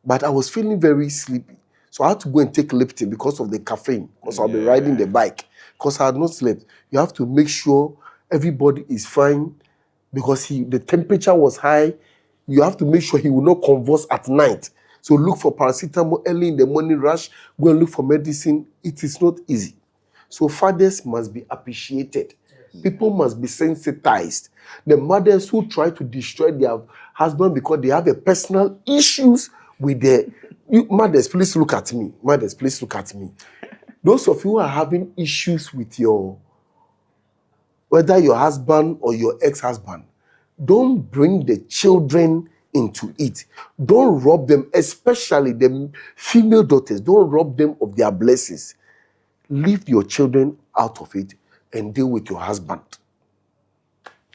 but I was feeling very sleepy. So I had to go and take Lipton because of the caffeine, because I'll be riding the bike, because I had not slept. You have to make sure everybody is fine, because the temperature was high. You have to make sure he will not convulse at night. So look for paracetamol early in the morning, rush, go and look for medicine. It is not easy. So fathers must be appreciated. People must be sensitized. The mothers who try to destroy their husband because they have a personal issues with mothers, please look at me. Mothers, please look at me. Those of you who are having issues with whether your husband or your ex-husband, don't bring the children into it. Don't rob them, especially the female daughters. Don't rob them of their blessings. Leave your children out of it and deal with your husband.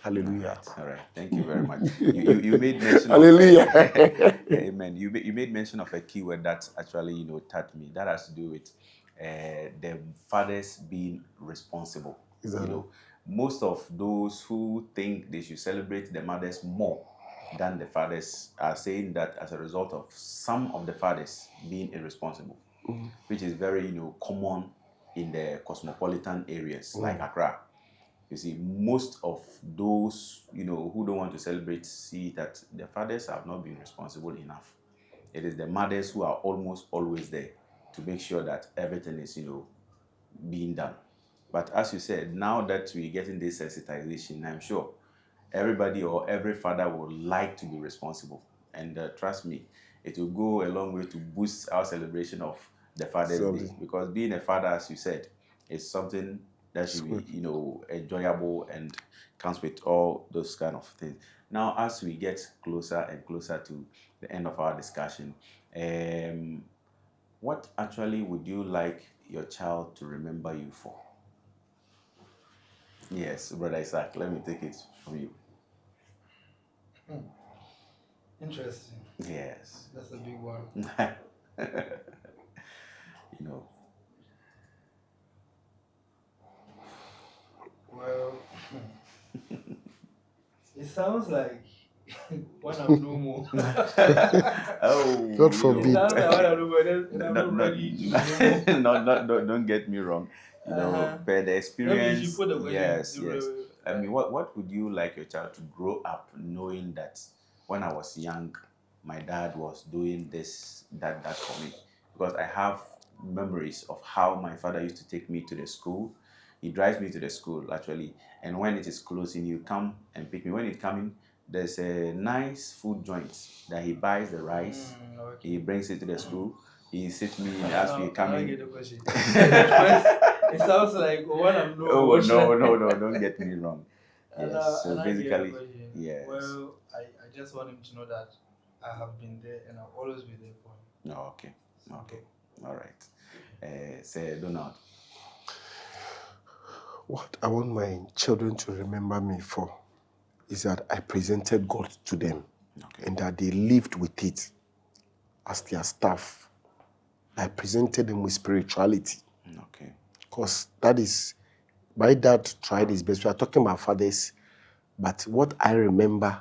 Hallelujah. All right. Thank you very much. You made mention Hallelujah. Amen. You made mention of a keyword that actually, touched me. That has to do with the fathers being responsible. Exactly. Most of those who think they should celebrate the mothers more than the fathers are saying that as a result of some of the fathers being irresponsible, which is very, common in the cosmopolitan areas like Accra. You see, most of those, who don't want to celebrate see that the fathers have not been responsible enough. It is the mothers who are almost always there to make sure that everything is, being done. But as you said, now that we're getting this sensitization, I'm sure everybody or every father would like to be responsible. And trust me, it will go a long way to boost our celebration of the Father's Day. Because being a father, as you said, is something that should be, enjoyable and comes with all those kind of things. Now, as we get closer and closer to the end of our discussion, what actually would you like your child to remember you for? Yes, Brother Isaac, let me take it from you. Interesting. Yes. That's a big one. Well, it sounds like when I'm no more. Oh, God forbid. It sounds like when I'm no more, then I'm not ready to no more. Don't get me wrong. Per the experience, yes. I mean, what would you like your child to grow up knowing that when I was young, my dad was doing this, that for me? Because I have memories of how my father used to take me to the school. He drives me to the school, actually. And when it is closing, he'll come and pick me. When it's coming, there's a nice food joint that he buys the rice. He brings it to the school. He sits me and asks me, come in. It sounds like when I'm no. Oh, no, don't get me wrong. Yes. So basically, yes. Well, I just want him to know that I have been there and I'll always be there for him. No, okay. Okay. All right. Say, Donald. What I want my children to remember me for is that I presented God to them, and that they lived with it as their staff. I presented them with spirituality. Okay. Because that is, my dad tried his best. We are talking about fathers, but what I remember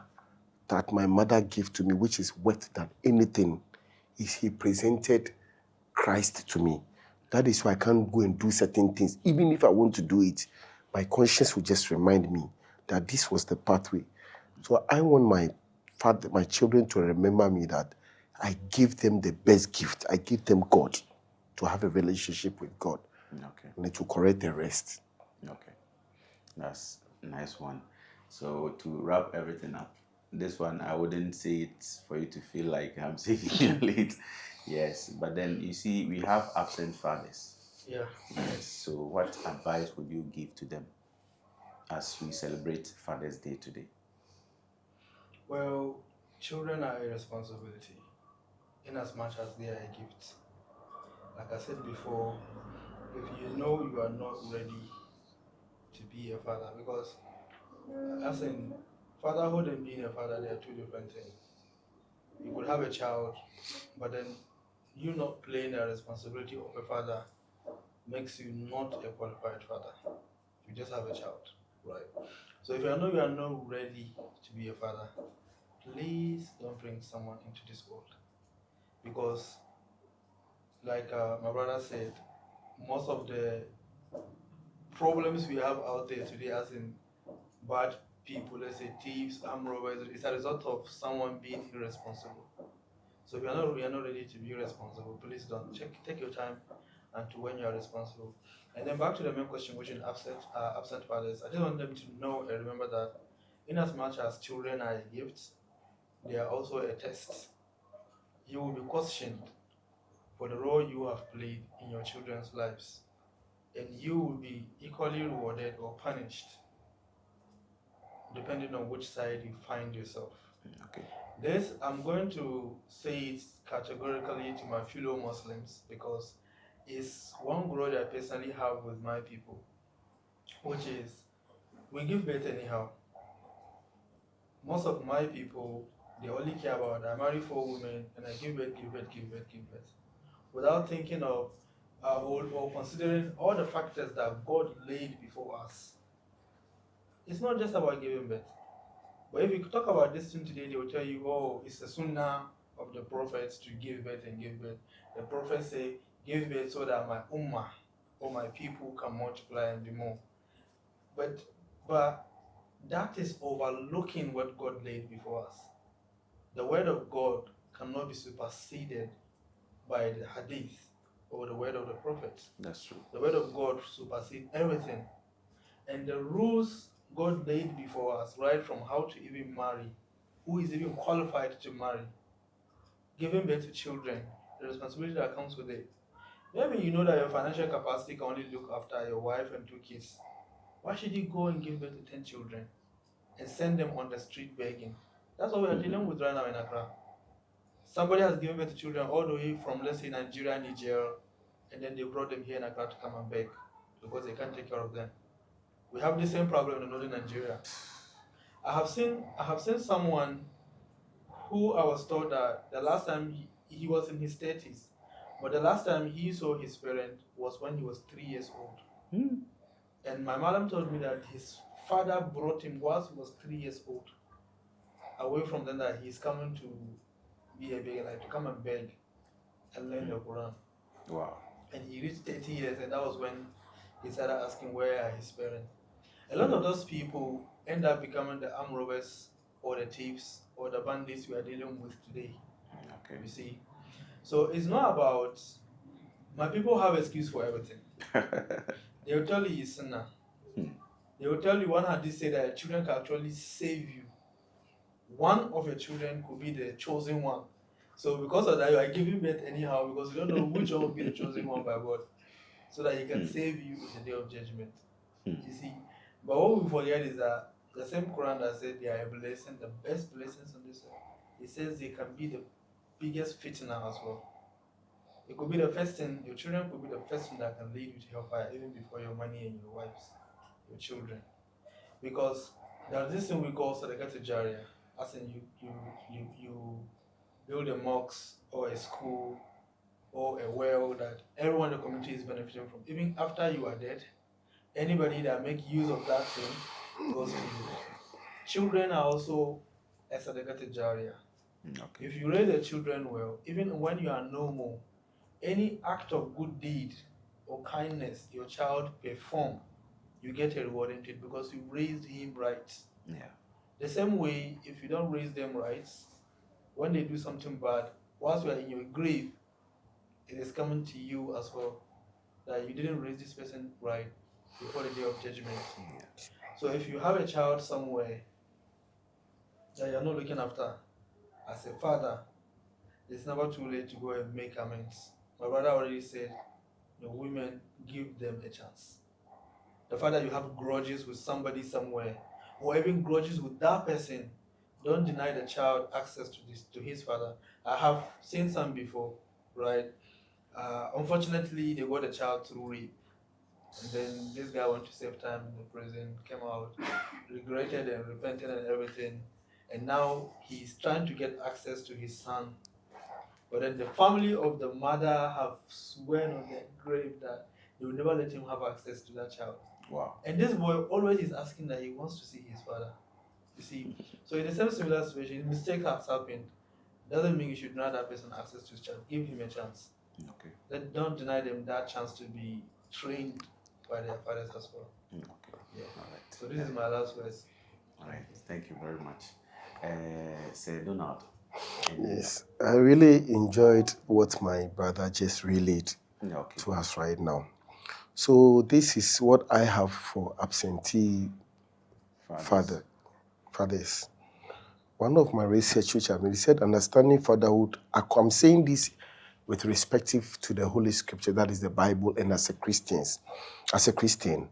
that my mother gave to me, which is worth than anything, is he presented Christ to me. That is why I can't go and do certain things. Even if I want to do it, my conscience will just remind me that this was the pathway. So I want my children to remember me that I give them the best gift. I give them God, to have a relationship with God. Okay. And to correct the rest. Okay. That's a nice one. So to wrap everything up, this one, I wouldn't say it's for you to feel like I'm saying you late. Yes, but then you see, we have absent fathers. Yeah. Yes. So what advice would you give to them as we celebrate Father's Day today? Well, children are a responsibility in as much as they are a gift. Like I said before, if you know you are not ready to be a father, because as in fatherhood and being a father, they are two different things. You could have a child, but then you not playing the responsibility of a father makes you not a qualified father. You just have a child, right? So if you know you are not ready to be a father, please don't bring someone into this world. Because like my brother said, most of the problems we have out there today, as in bad people, let's say thieves, armed robbers, is a result of someone being irresponsible. So if you're not ready to be responsible, please don't. Take your time and to when you are responsible. And then back to the main question, which is absent fathers. I just want them to know and remember that in as much as children are a gift, they are also a test. You will be questioned for the role you have played in your children's lives, and you will be equally rewarded or punished depending on which side you find yourself. Okay. This, I'm going to say it categorically to my fellow Muslims, because it's one grudge I personally have with my people, which is we give birth anyhow. Most of my people, they only care about I marry 4 women and I give birth, without thinking of or considering all the factors that God laid before us. It's not just about giving birth. But if you talk about this thing today, they will tell you, oh, it's a sunnah of the prophets to give birth and give birth. The prophets say, give birth so that my ummah, or my people, can multiply and be more. But that is overlooking what God laid before us. The word of God cannot be superseded by the hadith or the word of the prophets. That's true. The word of God supersedes everything. And the rules God laid before us, right from how to even marry, who is even qualified to marry, giving birth to children, the responsibility that comes with it. Maybe you know that your financial capacity can only look after your wife and 2 kids. Why should you go and give birth to 10 children and send them on the street begging? That's what we are dealing with right now in Accra. Somebody has given birth to children all the way from, let's say, Nigeria, Niger, and then they brought them here in Accra to come and beg because they can't take care of them. We have the same problem in northern Nigeria. I have seen someone who I was told that the last time he was in his 30s, but the last time he saw his parent was when he was 3 years old. And my mom told me that his father brought him whilst he was 3 years old away from them, that he's coming to be a beggar, like to come and beg and learn the Quran. Wow. And he reached 30 years, and that was when he started asking where are his parents. A lot of those people end up becoming the armed robbers or the thieves or the bandits we are dealing with today. Okay. You see? So it's not about, my people have excuse for everything. They will tell you it's sunnah. They will tell you one hadith say that children can actually save you. One of your children could be the chosen one. So because of that, you are giving birth anyhow, because you don't know which one will be the chosen one by God, so that he can save you in the day of judgment. You see? But what we forget is that the same Quran that said they are a blessing, the best blessings on this earth, it says they can be the biggest fitna as well. It could be the first thing, your children could be the first thing that can lead you to hellfire even before your money and your wives, your children. Because there's this thing we call Sadaqat Jariyah, as in you build a mosque or a school or a well that everyone in the community is benefiting from. Even after you are dead, anybody that make use of that thing goes to you. Children are also a Sadaqat Jariyah. Okay. If you raise the children well, even when you are no more, any act of good deed or kindness your child perform, you get a reward in it because you raised him right. Yeah. The same way, if you don't raise them right, when they do something bad, whilst you are in your grave, it is coming to you as well that you didn't raise this person right before the day of judgment. Yeah. So if you have a child somewhere that you're not looking after, as a father, it's never too late to go and make amends. My brother already said, the women, give them a chance. The fact that you have grudges with somebody somewhere, or even grudges with that person, don't deny the child access to his father. I have seen some before, right? Unfortunately, they got a child through rape. And then this guy went to save time in the prison, came out, regretted and repented and everything. And now he's trying to get access to his son. But then the family of the mother have sworn on their grave that they will never let him have access to that child. Wow. And this boy always is asking that he wants to see his father. You see? So in the same similar situation, mistake has happened. Doesn't mean you should deny that person access to his child. Give him a chance. Okay. Then don't deny them that chance to be trained by their fathers as well. Okay. Yeah. All right. So this is my last words. All right. Thank you very much. Say Donald. Yes, I really enjoyed what my brother just relayed to us right now. So this is what I have for absentee fathers. One of my research which I made, he said, understanding fatherhood, I'm saying this with respect to the Holy Scripture, that is the Bible, and as a Christian,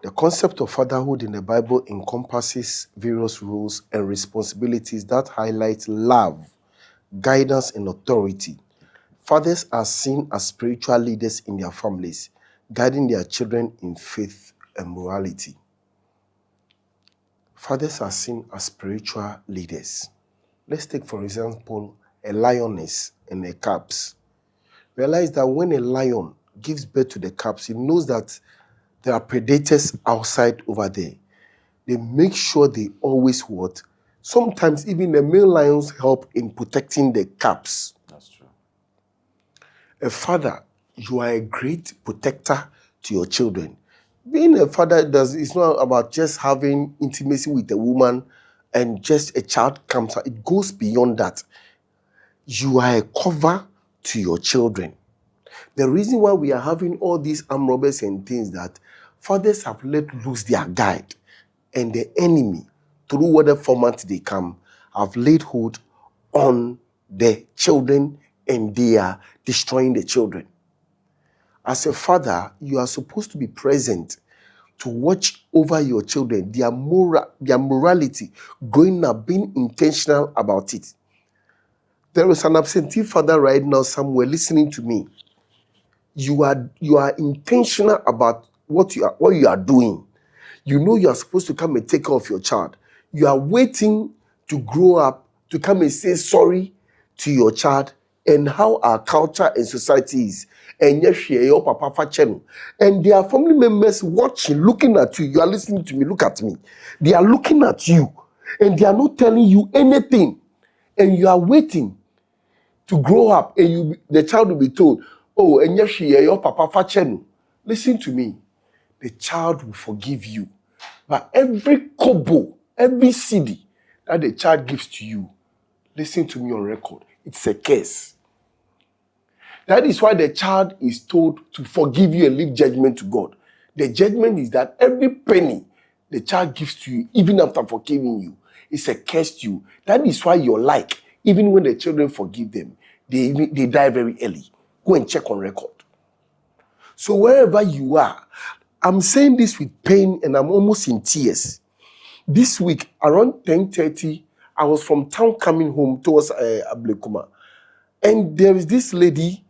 the concept of fatherhood in the Bible encompasses various roles and responsibilities that highlight love, guidance, and authority. Fathers are seen as spiritual leaders in their families, guiding their children in faith and morality. Fathers are seen as spiritual leaders. Let's take, for example, a lioness and a cubs. Realize that when a lion gives birth to the cubs, he knows that there are predators outside over there. They make sure they always what? Sometimes even the male lions help in protecting the cubs. That's true. A father, you are a great protector to your children. Being a father it's not about just having intimacy with a woman and just a child comes out. It goes beyond that. You are a cover to your children. The reason why we are having all these armed robbers and things that fathers have let loose their guide, and the enemy, through whatever format they come, have laid hold on the children and they are destroying the children. As a father, you are supposed to be present to watch over your children, their morality, growing up, being intentional about it. There is an absentee father right now somewhere listening to me. You are intentional about what you are doing. You know you are supposed to come and take care of your child. You are waiting to grow up to come and say sorry to your child and how our culture and society is. And yes, your papa fachenu. And there are family members watching, looking at you. You are listening to me. Look at me. They are looking at you, and they are not telling you anything. And you are waiting to grow up, and the child will be told, "Oh, and yes, your papa fachenu." Listen to me. The child will forgive you, but every kobo, every cedi that the child gives to you, listen to me on record. It's a curse. That is why the child is told to forgive you and leave judgment to God. The judgment is that every penny the child gives to you, even after forgiving you, is a curse to you. That is why you're like, even when the children forgive them, they die very early. Go and check on record. So wherever you are, I'm saying this with pain and I'm almost in tears. This week, around 10:30, I was from town coming home towards Ablekuma. And there is this lady.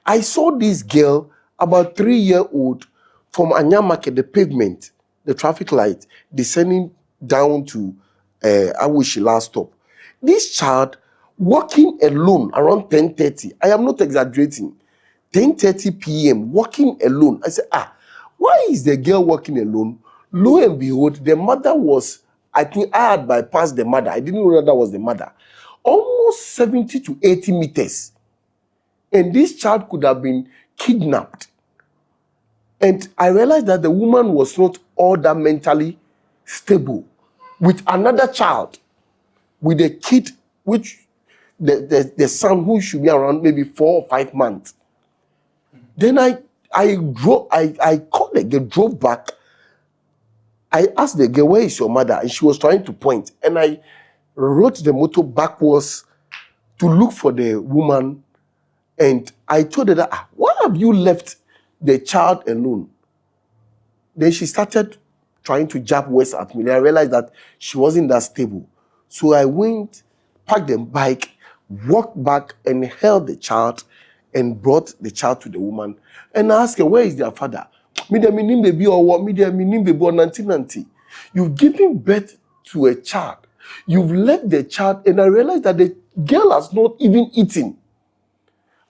I saw this girl, about 3-year-old, from Anyamake, the pavement, the traffic light, descending down to Awishi last stop. This child walking alone around 10:30. I am not exaggerating. 10:30 p.m. walking alone. I said, why is the girl walking alone? Lo and behold, the mother was, I think I had bypassed the mother. I didn't know that was the mother. Almost 70 to 80 meters. And this child could have been kidnapped. And I realized that the woman was not all that mentally stable. With another child, with a kid, which the son who should be around maybe 4 or 5 months. Then I called the girl, drove back. I asked the girl, where is your mother? And she was trying to point. And I rode the motor backwards to look for the woman. And I told her that, why have you left the child alone? Then she started trying to jab words at me. And I realized that she wasn't that stable. So I went, parked the bike, walked back and held the child and brought the child to the woman. And I asked her, where is their father? Baby or what? Baby or nanti. You've given birth to a child. You've left the child, and I realized that the girl has not even eaten.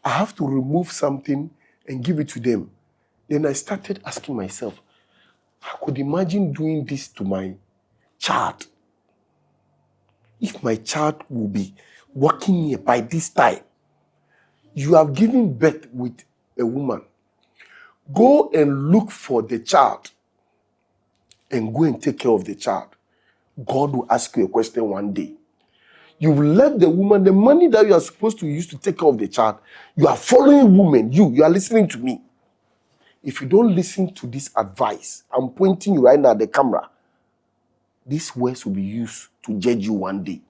I have to remove something and give it to them. Then I started asking myself, I could imagine doing this to my child. If my child will be walking here by this time, you have given birth with a woman. Go and look for the child and go and take care of the child. God will ask you a question one day. You've left the woman, the money that you are supposed to use to take care of the child. You are following women. You are listening to me. If you don't listen to this advice, I'm pointing you right now at the camera. These words will be used to judge you one day.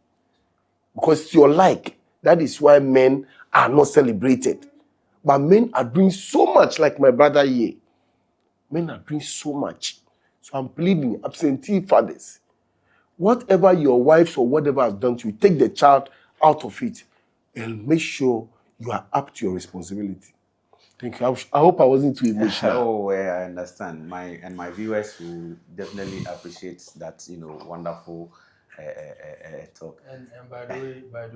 Because it's your like. That is why men are not celebrated. But men are doing so much, like my brother here. Men are doing so much. So I'm pleading, absentee fathers. Whatever your wives or whatever has done to you, take the child out of it and make sure you are up to your responsibility. Thank you. I hope I wasn't too emotional. I understand. My viewers will definitely appreciate that, wonderful talk. And by the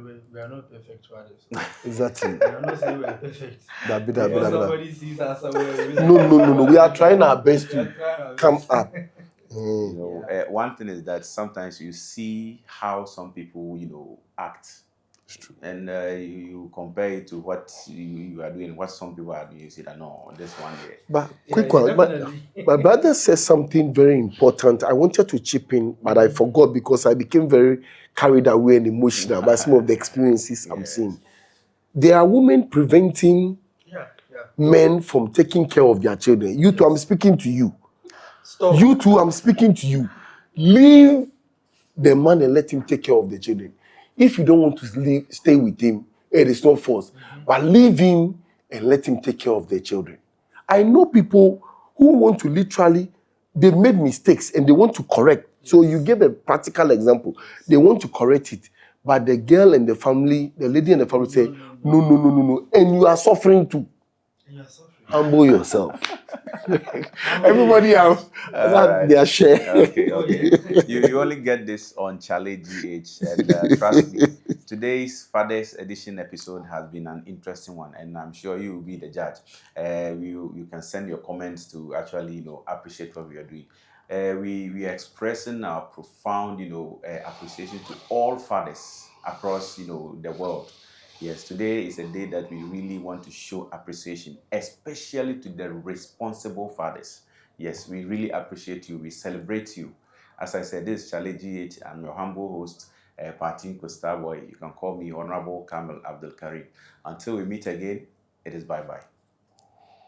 way, we are not perfect fathers. Exactly. We are not saying we are perfect. Somebody sees us somewhere. No. We are trying our best to come up. One thing is that sometimes you see how some people, act. It's true. And you compare it to what you are doing, what some people are doing. You say that, no, this one day. But quick one. My brother says something very important. I wanted to chip in, but I forgot because I became very carried away and emotional by some of the experiences I'm seeing. There are women preventing men from taking care of their children. You two, I'm speaking to you. Stop. You two, I'm speaking to you. Leave the man and let him take care of the children. If you don't want to stay with him, it is not force. But leave him and let him take care of their children. I know people who want to literally, they've made mistakes and they want to correct. So you gave a practical example. They want to correct it. But the girl and the family, the lady and the family say, no. And you are suffering too. Humble yourself. Everybody else their share. Okay. You only get this on Charley GH, and trust me, today's Father's Edition episode has been an interesting one, and I'm sure you will be the judge. You can send your comments to actually appreciate what we are doing. We are expressing our profound appreciation to all fathers across the world. Yes, today is a day that we really want to show appreciation, especially to the responsible fathers. Yes, we really appreciate you. We celebrate you. As I said, this is Charley GH. I'm your humble host, Patinko Starboy. You can call me Honorable Kamel Abdul Karim. Until we meet again, it is bye-bye.